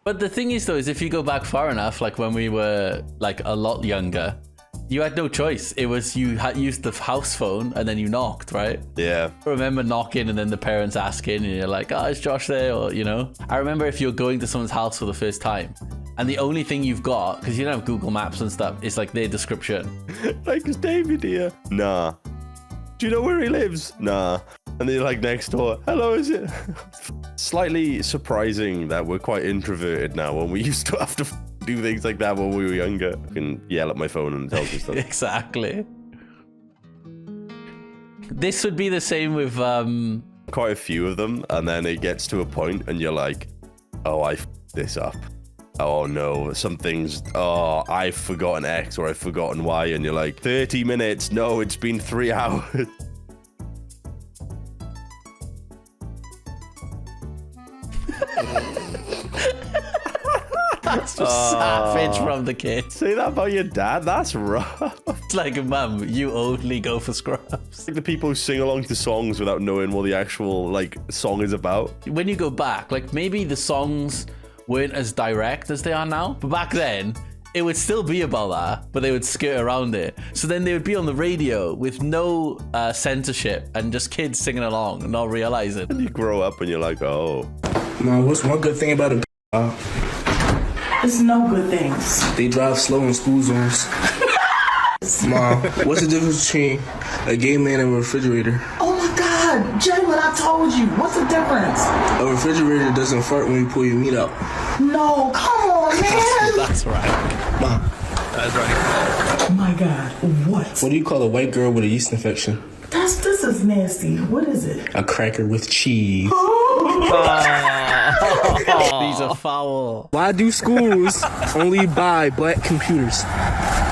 Speaker 1: But the thing is though, is if you go back far enough, like when we were like a lot younger, you had no choice. It was you had used the house phone and then you knocked, right?
Speaker 4: Yeah.
Speaker 1: I remember knocking and then the parents asking and you're like, oh, is Josh there? Or, you know, I remember if you're going to someone's house for the first time and the only thing you've got, because you don't have Google Maps and stuff, is like their description.
Speaker 4: Like, is David here? Nah. Do you know where he lives? Nah. And they're like next door. Hello, is it? Slightly surprising that we're quite introverted now when we used to have to do things like that when we were younger. I can yell at my phone and tell you stuff.
Speaker 1: Exactly. This would be the same with
Speaker 4: quite a few of them, and then it gets to a point and you're like, oh, I f***ed this up. Oh no, something's, oh, I've forgotten X or I've forgotten Y, and you're like, 30 minutes, no, it's been 3 hours.
Speaker 1: That's just savage from the kid.
Speaker 4: Say that about your dad? That's rough.
Speaker 1: It's like, Mum, you only go for scrubs.
Speaker 4: Like the people who sing along to songs without knowing what the actual like song is about.
Speaker 1: When you go back, like maybe the songs weren't as direct as they are now, but back then it would still be about that, but they would skirt around it. So then they would be on the radio with no censorship and just kids singing along and not realizing.
Speaker 4: And you grow up and you're like, oh.
Speaker 7: Mom, what's one good thing about a
Speaker 17: There's no good things.
Speaker 7: They drive slow in school zones. Mom, what's the difference between a gay man and a refrigerator?
Speaker 17: Oh my God, Jalen, I told you. What's the difference?
Speaker 7: A refrigerator doesn't fart when you pull your meat out.
Speaker 17: No, come on, man.
Speaker 1: That's right.
Speaker 7: Mom.
Speaker 2: That's right.
Speaker 17: Oh my God, what?
Speaker 7: What do you call a white girl with a yeast infection?
Speaker 17: This is nasty. What is it?
Speaker 7: A cracker with cheese.
Speaker 1: These are foul.
Speaker 7: Why do schools only buy black computers?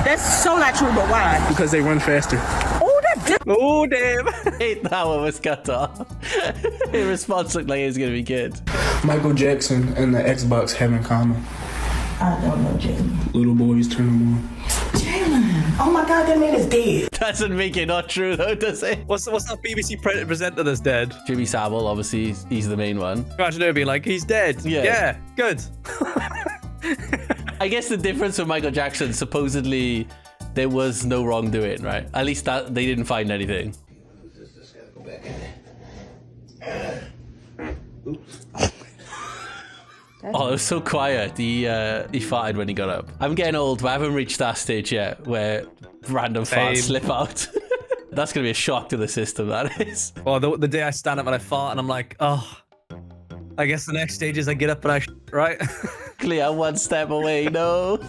Speaker 17: That's so not true, but why?
Speaker 7: Because they run faster.
Speaker 17: Oh, that
Speaker 7: Oh, damn.
Speaker 1: Hate that one was cut off. His response looked like it was going to be good.
Speaker 7: Michael Jackson and the Xbox have in common.
Speaker 17: I don't know, Jalen.
Speaker 7: Little boys turn them on.
Speaker 17: Jalen, oh my God, that man is dead.
Speaker 1: Doesn't make it not true though, does it?
Speaker 2: What's that BBC presenter that's dead?
Speaker 1: Jimmy Savile, obviously, he's the main one.
Speaker 2: Imagine it being like, he's dead. Yeah, good.
Speaker 1: I guess the difference with Michael Jackson, supposedly there was no wrongdoing, right? At least that they didn't find anything. Oh, it was so quiet. He farted when he got up. I'm getting old, but I haven't reached that stage yet where random farts slip out. That's going to be a shock to the system, that is.
Speaker 2: Well, the day I stand up and I fart and I'm like, oh, I guess the next stage is I get up and I right?
Speaker 1: Clear, one step away, no.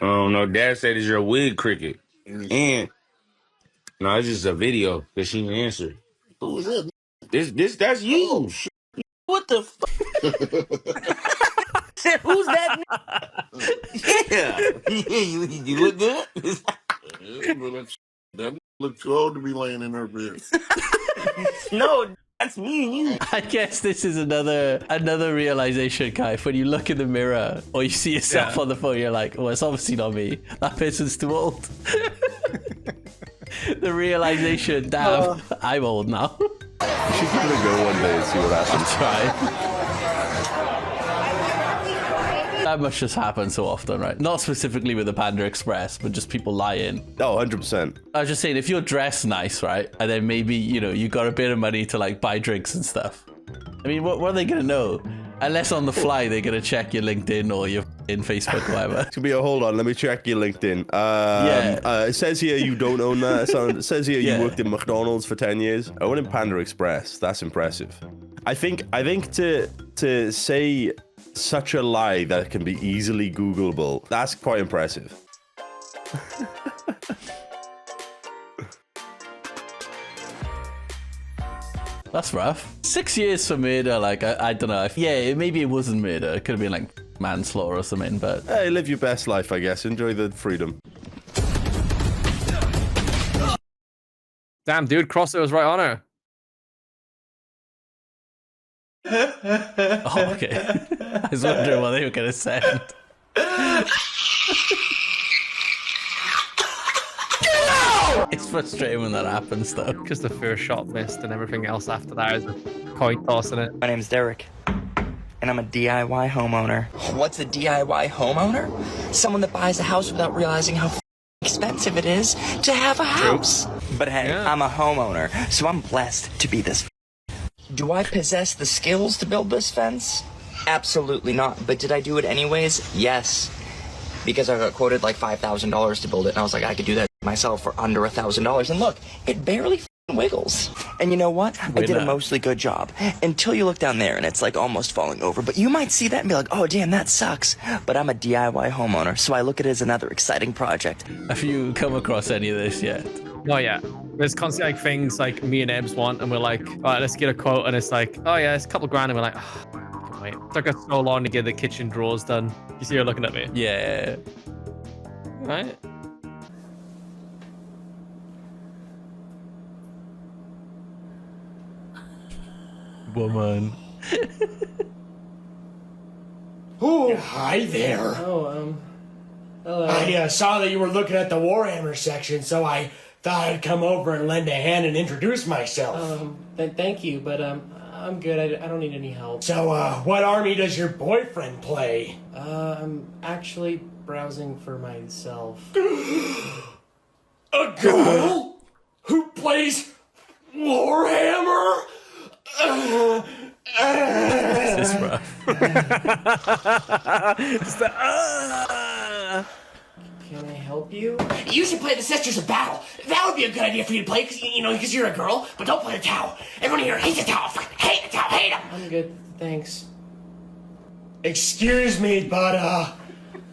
Speaker 20: Oh no, Dad said it's your wig, Cricket. And no, it's just a video that she didn't answer.
Speaker 9: Who is it?
Speaker 20: That's you.
Speaker 9: Oh, what the fuck?
Speaker 20: Who's that? Yeah. You look good.
Speaker 9: That look too old to be laying in her bed.
Speaker 20: No, that's me and you.
Speaker 1: I guess this is another realization, Kai. When you look in the mirror or you see yourself on the phone, you're like, oh, it's obviously not me. That person's too old. The realization, damn, I'm old now.
Speaker 4: You should give it a go one day and see what happens.
Speaker 1: Try. That must just happen so often, right? Not specifically with the Panda Express, but just people lying.
Speaker 4: Oh, 100%.
Speaker 1: I was just saying, if you're dressed nice, right? And then maybe, you got a bit of money to like buy drinks and stuff. I mean, what are they going to know? Unless on the fly, they're going to check your LinkedIn or your in Facebook or whatever.
Speaker 4: To be hold on, let me check your LinkedIn. It says here you don't own that. It says here you worked in McDonald's for 10 years. I went in Panda Express. That's impressive. I think to say such a lie that can be easily Googleable, that's quite impressive.
Speaker 1: That's rough. 6 years for murder, like, I don't know. Maybe it wasn't murder. It could have been like manslaughter or something, but...
Speaker 4: Hey, live your best life, I guess. Enjoy the freedom.
Speaker 2: Damn, dude, Crosser was right on her.
Speaker 1: Oh, okay. I was wondering what they were going to send. It's frustrating when that happens, though.
Speaker 2: Because the first shot missed and everything else after that is a coin toss in it.
Speaker 21: My name's Derek, and I'm a DIY homeowner. What's a DIY homeowner? Someone that buys a house without realizing how expensive it is to have a house. But hey, I'm a homeowner, so I'm blessed to be this. Do I possess the skills to build this fence? Absolutely not. But did I do it anyways? Yes. Because I got quoted like $5,000 to build it, and I was like, I could do that myself for under $1,000. And look, it barely wiggles. And you know what? I did a mostly good job. Until you look down there and it's like almost falling over. But you might see that and be like, oh, damn, that sucks. But I'm a DIY homeowner, so I look at it as another exciting project.
Speaker 1: Have you come across any of this yet?
Speaker 2: Oh, yeah. There's constantly like things like me and Ebs want, and we're like, all right, let's get a quote. And it's like, oh, yeah, it's a couple grand. And we're like, oh, wait. It took us so long to get the kitchen drawers done. You see her looking at me?
Speaker 1: Yeah.
Speaker 2: Right?
Speaker 1: woman.
Speaker 5: Oh, hi there.
Speaker 8: Oh, hello.
Speaker 5: I saw that you were looking at the Warhammer section, so I thought I'd come over and lend a hand and introduce myself.
Speaker 8: Thank you, but I'm good. I don't need any help.
Speaker 5: So, what army does your boyfriend play?
Speaker 8: I'm actually browsing for myself.
Speaker 5: A girl who plays Warhammer?
Speaker 1: This is rough.
Speaker 8: Can I help you?
Speaker 6: You should play the Sisters of Battle. That would be a good idea for you to play, because you're a girl. But don't play the Tau. Everyone here hates the Tau. Fucking hate the Tau. Hate them.
Speaker 8: I'm good, thanks.
Speaker 5: Excuse me, but,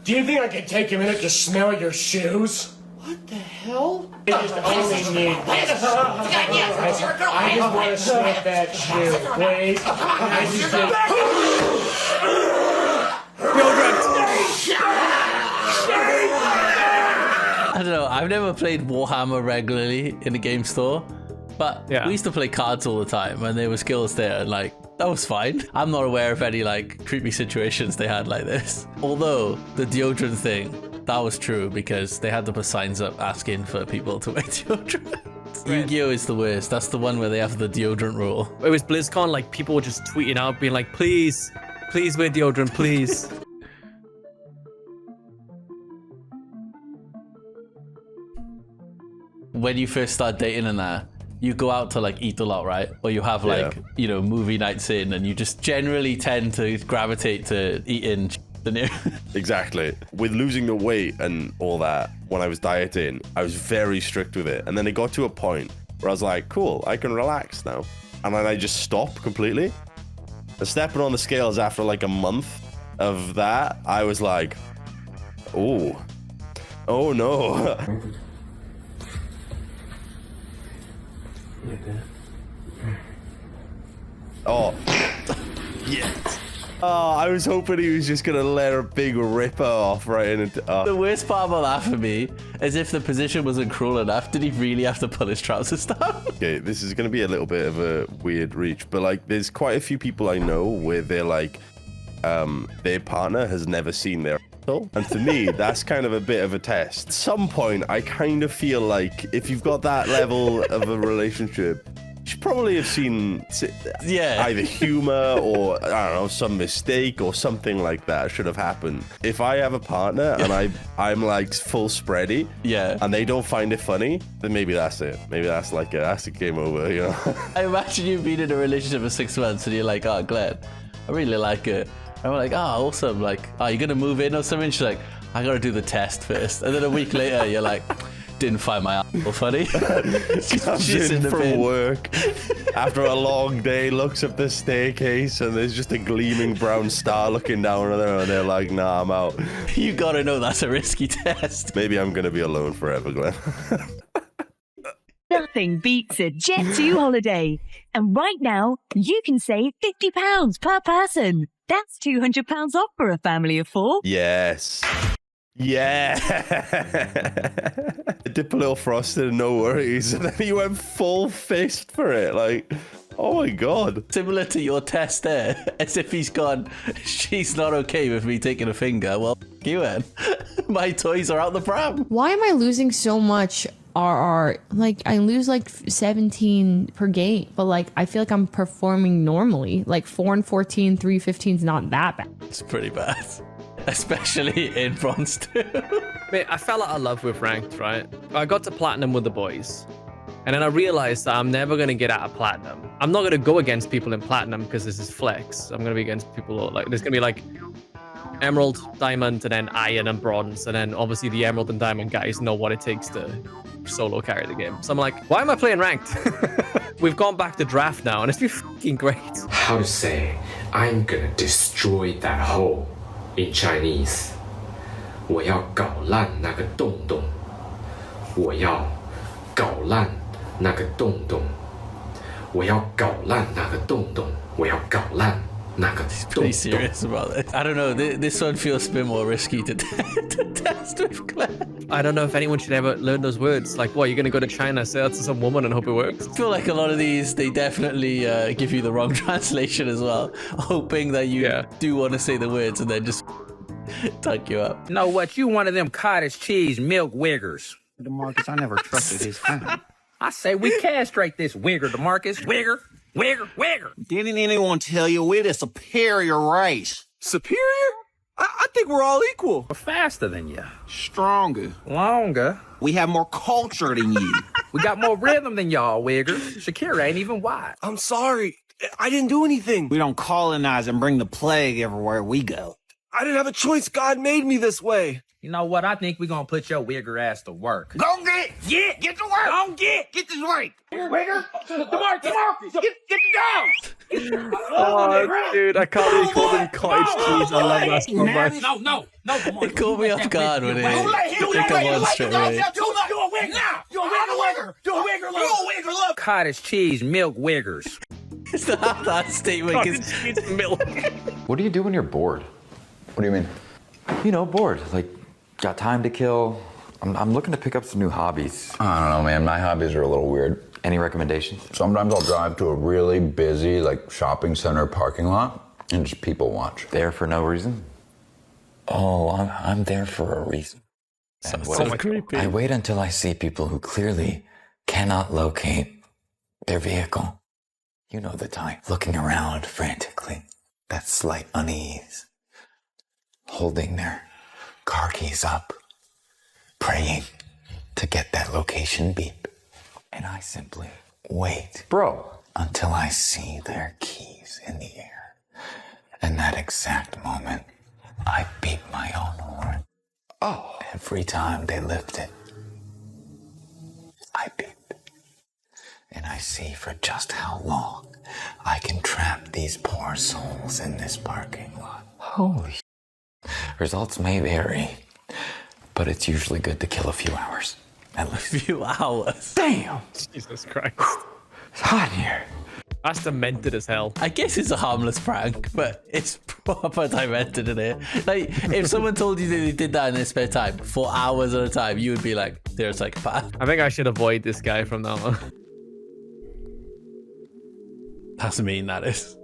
Speaker 5: do you think I could take a minute to smell your shoes?
Speaker 8: What the hell?
Speaker 5: I just only need
Speaker 6: Play the You're a girl.
Speaker 5: I just want to sniff that shoe, please. I just
Speaker 1: I don't know. I've never played Warhammer regularly in the game store, but we used to play cards all the time, and there were skills there, and like that was fine. I'm not aware of any like creepy situations they had like this. Although the deodorant thing, that was true because they had to put signs up asking for people to wear deodorant. Yu-Gi-Oh is the worst. That's the one where they have the deodorant rule.
Speaker 2: It was BlizzCon, like people were just tweeting out, being like, please wear deodorant, please.
Speaker 1: When you first start dating and that, you go out to like eat a lot, right? Or you have like, movie nights in, and you just generally tend to gravitate to eating the new.
Speaker 4: Exactly. With losing the weight and all that, when I was dieting, I was very strict with it. And then it got to a point where I was like, cool, I can relax now. And then I just stopped completely. And stepping on the scales after like a month of that, I was like, oh no. Oh, yes. Oh, I was hoping he was just gonna let a big ripper off right in it.
Speaker 1: The worst part about that for me is if the position wasn't cruel enough, did he really have to pull his trousers down?
Speaker 4: Okay, this is gonna be a little bit of a weird reach, but like, there's quite a few people I know where they're like, their partner has never seen their asshole, and to me, that's kind of a bit of a test. At some point, I kind of feel like if you've got that level of a relationship, you should probably have seen either humor or, I don't know, some mistake or something like that should have happened. If I have a partner and I'm like full spready, and they don't find it funny, then maybe that's it. Maybe that's like that's a game over, you know?
Speaker 1: I imagine you've been in a relationship for 6 months and you're like, oh, Glenn, I really like it. And we're like, oh, awesome. Like, oh, you gonna move in or something? She's like, I gotta do the test first. And then a week later, you're like, didn't find my asshole funny.
Speaker 4: She's in from work after a long day, looks up the staircase, and there's just a gleaming brown star looking down on her, and they're like, nah, I'm out.
Speaker 1: You gotta know that's a risky test.
Speaker 4: Maybe I'm gonna be alone forever, Glenn.
Speaker 12: Nothing beats a Jet2 holiday. And right now, you can save £50 per person. That's £200 off for a family of 4.
Speaker 4: Yes. Yeah. Dip a little frosted and no worries. And then he went full fist for it. Like, oh my God.
Speaker 1: Similar to your test there, as if he's gone, she's not okay with me taking a finger. Well, you in. My toys are out the pram.
Speaker 22: Why am I losing so much RR? Like, I lose like 17 per game, but like, I feel like I'm performing normally. Like 4 and 14, 3, 15 is not that bad.
Speaker 1: It's pretty bad. Especially in Bronze 2.
Speaker 2: Mate, I fell out of love with ranked, right? I got to platinum with the boys. And then I realized that I'm never going to get out of platinum. I'm not going to go against people in platinum because this is flex. I'm going to be against people like, there's going to be like emerald, diamond, and then iron and bronze. And then obviously the emerald and diamond guys know what it takes to solo carry the game. So I'm like, why am I playing ranked? We've gone back to draft now and it's been fucking great.
Speaker 23: How to say, I'm gonna destroy that hole in Chinese. 我要搞烂那个洞洞。我要搞烂那个洞洞。我要搞烂那个洞洞。我要搞烂那个
Speaker 1: Pretty serious about it. I don't know. This one feels a bit more risky to test with Claire.
Speaker 2: I don't know if anyone should ever learn those words. Like, what, you're going to go to China, say that to some woman and hope it works?
Speaker 1: I feel like a lot of these, they definitely give you the wrong translation as well, hoping that you do want to say the words and then just tuck you up.
Speaker 3: Know what? You one of them cottage cheese milk wiggers. DeMarcus, I never trusted his family. I say we castrate this wigger, DeMarcus. Wigger, wigger, wigger.
Speaker 10: Didn't anyone tell you we're the superior race?
Speaker 3: Superior? I think we're all equal. We're faster than you.
Speaker 10: Stronger.
Speaker 3: Longer.
Speaker 10: We have more culture than you.
Speaker 3: We got more rhythm than y'all, wiggers. Shakira ain't even white.
Speaker 11: I'm sorry. I didn't do anything.
Speaker 10: We don't colonize and bring the plague everywhere we go.
Speaker 11: I didn't have a choice. God made me this way.
Speaker 3: You know what? I think we're gonna put your wigger ass to work.
Speaker 10: Go get to work.
Speaker 3: Go get this work.
Speaker 10: Wigger, DeMarcus, get the down.
Speaker 2: Oh, dude, I can't really call them cottage cheese. I love that so much.
Speaker 3: No.
Speaker 1: It caught me off guard when it come on straight away.
Speaker 10: Do a wigger now. Do a wigger. Do a wigger. Do a wigger. Look.
Speaker 3: Cottage cheese milk wiggers.
Speaker 1: It's not that statement.
Speaker 2: Cottage cheese milk.
Speaker 13: What do you do when you're bored? What do you mean? You know, bored. Like, got time to kill. I'm looking to pick up some new hobbies. I don't know, man. My hobbies are a little weird. Any recommendations?
Speaker 24: Sometimes I'll drive to a really busy, like, shopping center parking lot and just people watch.
Speaker 13: There for no reason? Oh, I'm there for a reason.
Speaker 1: So creepy.
Speaker 13: I wait until I see people who clearly cannot locate their vehicle. You know the type. Looking around frantically. That slight unease. Holding their car keys up. Praying to get that location beep. And I simply wait.
Speaker 24: Bro.
Speaker 13: Until I see their keys in the air. And that exact moment, I beep my own horn. Oh. Every time they lift it, I beep. And I see for just how long I can trap these poor souls in this parking lot. Holy shit. Results may vary, but it's usually good to kill a few hours. At least.
Speaker 1: A few hours.
Speaker 13: Damn!
Speaker 2: Jesus Christ.
Speaker 13: It's hot in here.
Speaker 2: That's demented as hell.
Speaker 1: I guess it's a harmless prank, but it's proper demented in it. Like, if someone told you that they did that in their spare time for hours at a time, you would be like, they're a psychopath.
Speaker 2: I think I should avoid this guy from now on.
Speaker 1: That's mean, that is.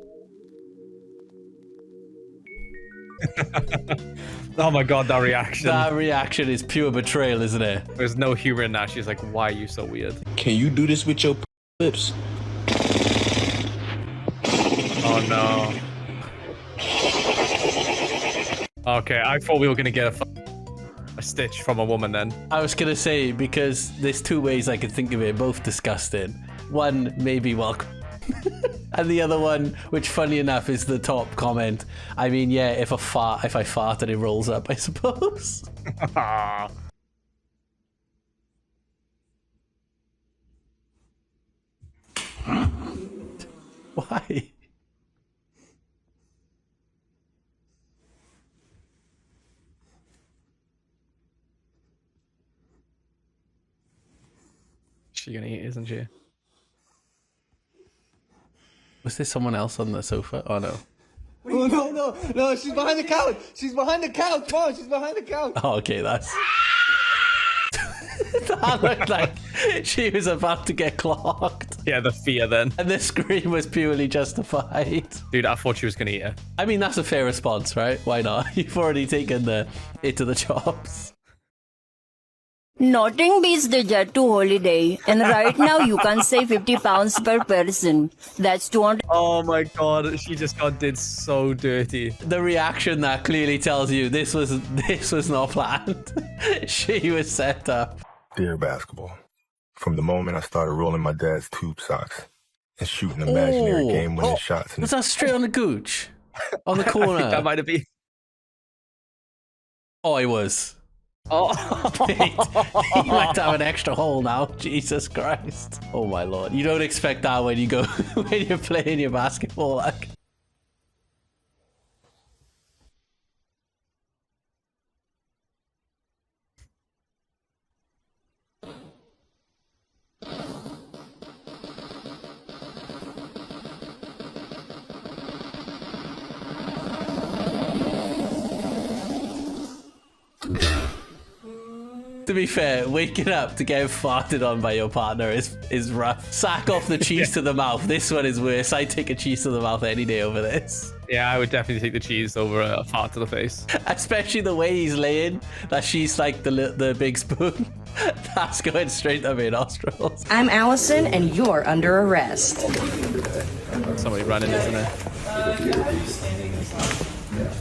Speaker 2: Oh my god, that reaction.
Speaker 1: That reaction is pure betrayal, isn't it?
Speaker 2: There's no humor in that. She's like, why are you so weird?
Speaker 10: Can you do this with your lips?
Speaker 2: Oh no. Okay, I thought we were gonna get a stitch from a woman then.
Speaker 1: I was gonna say, because there's two ways I could think of it, both disgusting. One, maybe welcome. And the other one, which funny enough is the top comment. I mean, yeah, if I fart and it rolls up, I suppose. Why?
Speaker 2: She gonna eat, isn't she?
Speaker 1: Was there someone else on the sofa? Oh no.
Speaker 11: Oh, no, she's behind the couch. She's behind the couch, Mom. She's behind the couch.
Speaker 1: Oh, okay, that's... That looked like she was about to get clocked.
Speaker 2: Yeah, the fear then.
Speaker 1: And the scream was purely justified.
Speaker 2: Dude, I thought she was gonna eat her.
Speaker 1: I mean, that's a fair response, right? Why not? You've already taken it to the chops.
Speaker 25: Nothing beats the jet to holiday, and right now you can save £50 per person. That's 200.
Speaker 2: Oh my god, she just did so dirty.
Speaker 1: The reaction that clearly tells you this was not planned. She was set up.
Speaker 24: Dear basketball, from the moment I started rolling my dad's tube socks and shooting imaginary game-winning shots.
Speaker 1: Was that straight on the gooch? On the corner?
Speaker 2: I think that might have been.
Speaker 1: Oh, it was.
Speaker 2: Oh,
Speaker 1: he might have an extra hole now. Jesus Christ! Oh my lord! You don't expect that when you go when you're playing your basketball. Like. be fair, waking up to get farted on by your partner is rough. Sack off the cheese to the mouth. This one is worse. I take a cheese to the mouth any day over this.
Speaker 2: Yeah, I would definitely take the cheese over a fart to the face.
Speaker 1: Especially the way he's laying, that she's like the big spoon. That's going straight to my nostrils.
Speaker 14: I'm Allison, and you're under arrest.
Speaker 2: Somebody running, isn't it?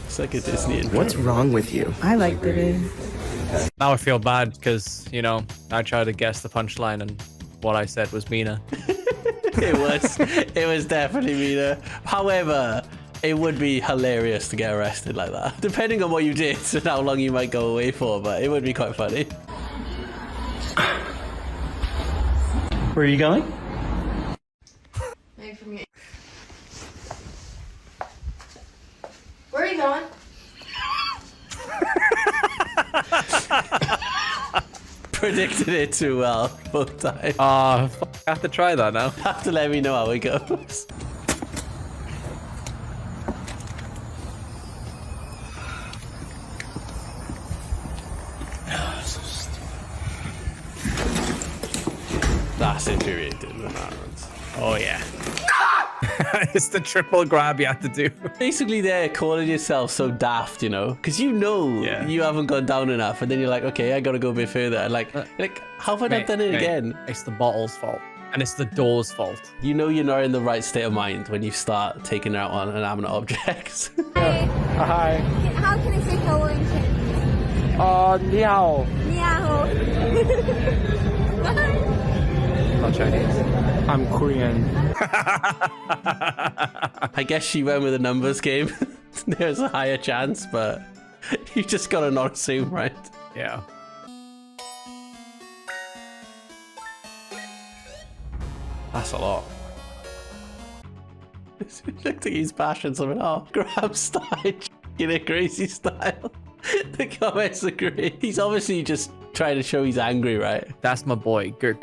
Speaker 1: It's like a Disney.
Speaker 14: What's wrong with you? I like it.
Speaker 2: Now I feel bad because, you know, I tried to guess the punchline and what I said was Mina.
Speaker 1: It was definitely Mina. However, it would be hilarious to get arrested like that. Depending on what you did and how long you might go away for, but it would be quite funny.
Speaker 15: Where are you going?
Speaker 16: Where are you going?
Speaker 1: Predicted it too well both times.
Speaker 2: I have to try that now.
Speaker 1: Have to let me know how it goes. That's infuriating when that happens.
Speaker 2: Oh yeah. It's the triple grab you have to do.
Speaker 1: Basically, they're calling yourself so daft, you know, because you know you haven't gone down enough, and then you're like, okay, I gotta go a bit further. And like, how have I not done it again?
Speaker 2: It's the bottle's fault, and it's the door's fault.
Speaker 1: You know, you're not in the right state of mind when you start taking out on inanimate objects.
Speaker 15: Hi.
Speaker 16: How can I say hello in Chinese?
Speaker 15: Ni hao.
Speaker 16: Ni hao.
Speaker 2: Not Chinese.
Speaker 15: I'm Korean.
Speaker 1: I guess she went with a numbers game. There's a higher chance, but you just gotta not assume, right?
Speaker 2: Yeah.
Speaker 1: That's a lot. It looked like he's bashing something off. Grab style, in a crazy style. The comments are great. He's obviously just trying to show he's angry, right?
Speaker 2: That's my boy. Gert.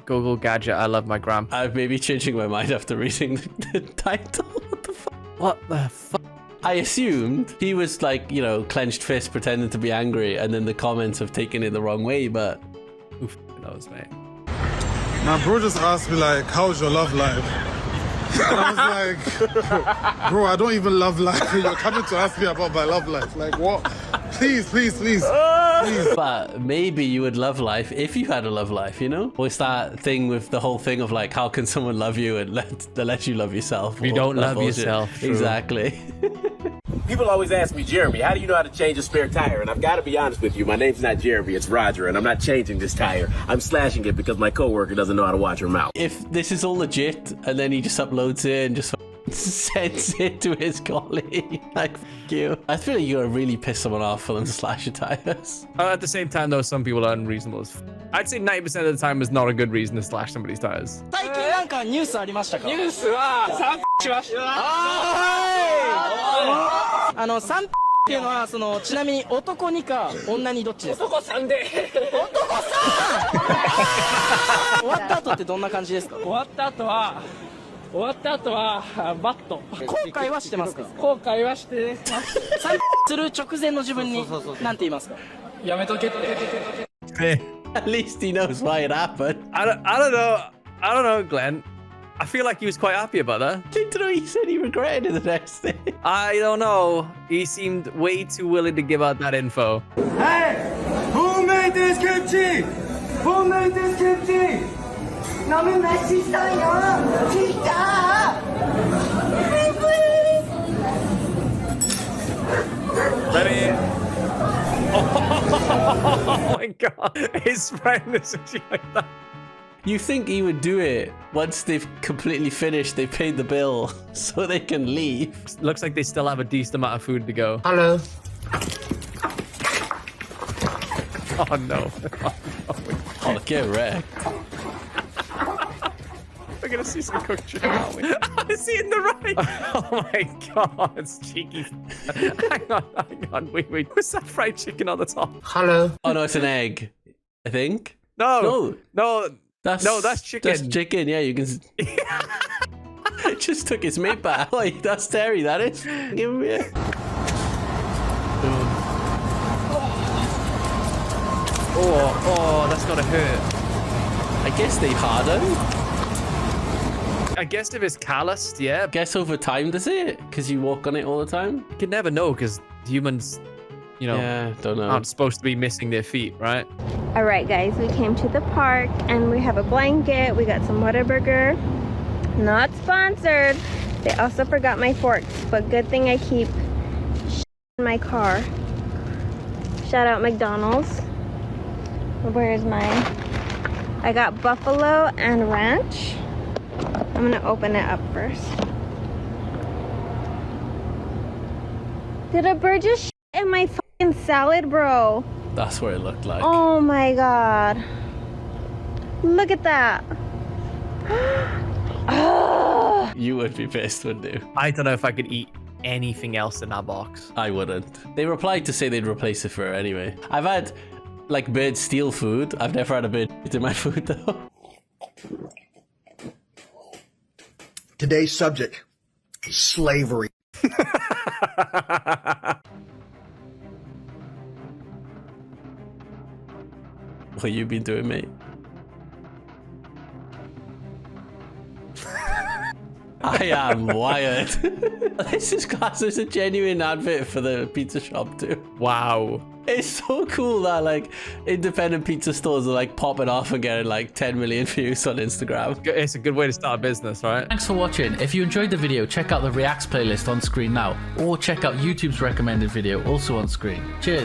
Speaker 2: Go gadget. I love my grandpa.
Speaker 1: I'm maybe changing my mind after reading the title. What the fuck?
Speaker 2: What the fuck?
Speaker 1: I assumed he was like, you know, clenched fist pretending to be angry, and then the comments have taken it the wrong way, but
Speaker 2: who knows, mate?
Speaker 18: My bro just asked me, like, how's your love life? And I was like, bro, I don't even love life. You're coming to ask me about my love life. Like, what? Please.
Speaker 1: But maybe you would love life if you had a love life, you know? Or it's that thing with the whole thing of like, how can someone love you and let you love yourself?
Speaker 2: You don't love yourself. True.
Speaker 1: Exactly.
Speaker 19: People always ask me, Jeremy, how do you know how to change a spare tire? And I've got to be honest with you, my name's not Jeremy, it's Roger, and I'm not changing this tire. I'm slashing it because my coworker doesn't know how to watch her mouth.
Speaker 1: If this is all legit, and then he just uploads it and just sends it to his colleague, like, fuck you. I feel like you're gonna really piss someone off for them to slash your tires.
Speaker 2: At the same time, though, some people are unreasonable as I'd say 90% of the time is not a good reason to slash somebody's tires.
Speaker 15: 最近なんかニュースありましたか？ニュースはしました。3っていうのはちなみに男2か女2どっちですか？男3で。男 3！ 終わった後ってどんな感じですか？終わった後はバット。後悔はしてますか？後悔はしてます。3する直前の自分に何て言いますか？やめとけって。
Speaker 1: At least he knows why it happened.
Speaker 2: I don't know, Glenn. I feel like he was quite happy about that.
Speaker 1: Literally, he said he regretted it the next day.
Speaker 2: I don't know. He seemed way too willing to give out that info.
Speaker 10: Hey! Who made this kimchi? Who made this kimchi? 너무 맛있어요. 진짜.
Speaker 2: Ready? Oh my god. His friend is like that.
Speaker 1: You think he would do it once they've completely finished, they've paid the bill, so they can leave.
Speaker 2: Looks like they still have a decent amount of food to go.
Speaker 15: Hello.
Speaker 2: Oh no.
Speaker 1: Oh, get wrecked.
Speaker 2: We're gonna see some cooked chicken, aren't we? I see it in the right. Oh my god, it's cheeky. Hang on, wait. What's that fried chicken on the top?
Speaker 15: Hello.
Speaker 1: Oh no, it's an egg, I think.
Speaker 2: No. That's chicken.
Speaker 1: That's chicken, yeah, you can... It just took his mate back. Oh, that's Terry, that is. Give me it.
Speaker 2: Oh, that's gotta hurt.
Speaker 1: I guess they harden.
Speaker 2: I guess if it's calloused, yeah.
Speaker 1: Guess over time, does it? Because you walk on it all the time?
Speaker 2: You can never know because humans, you know,
Speaker 1: don't know.
Speaker 2: aren't supposed to be missing their feet, right?
Speaker 16: All right, guys, we came to the park and we have a blanket. We got some Whataburger. Not sponsored. They also forgot my forks, but good thing I keep in my car. Shout out McDonald's. Where's mine? I got buffalo and ranch. I'm gonna open it up first. Did a bird just in my fucking salad, bro?
Speaker 1: That's what it looked like.
Speaker 16: Oh my god. Look at that.
Speaker 1: You would be pissed, wouldn't you?
Speaker 2: I don't know if I could eat anything else in that box.
Speaker 1: I wouldn't. They replied to say they'd replace it for her anyway. I've had, like, birds steal food. I've never had a bird eat in my food, though.
Speaker 10: Today's subject, slavery.
Speaker 1: What you been doing, mate? I am wired. This is classed as a genuine advert for the pizza shop too.
Speaker 2: Wow.
Speaker 1: It's so cool that like independent pizza stores are like popping off and getting like 10 million views on Instagram.
Speaker 2: It's a good way to start a business, right?
Speaker 1: Thanks for watching. If you enjoyed the video, check out the Reacts playlist on screen now, or check out YouTube's recommended video also on screen. Cheers.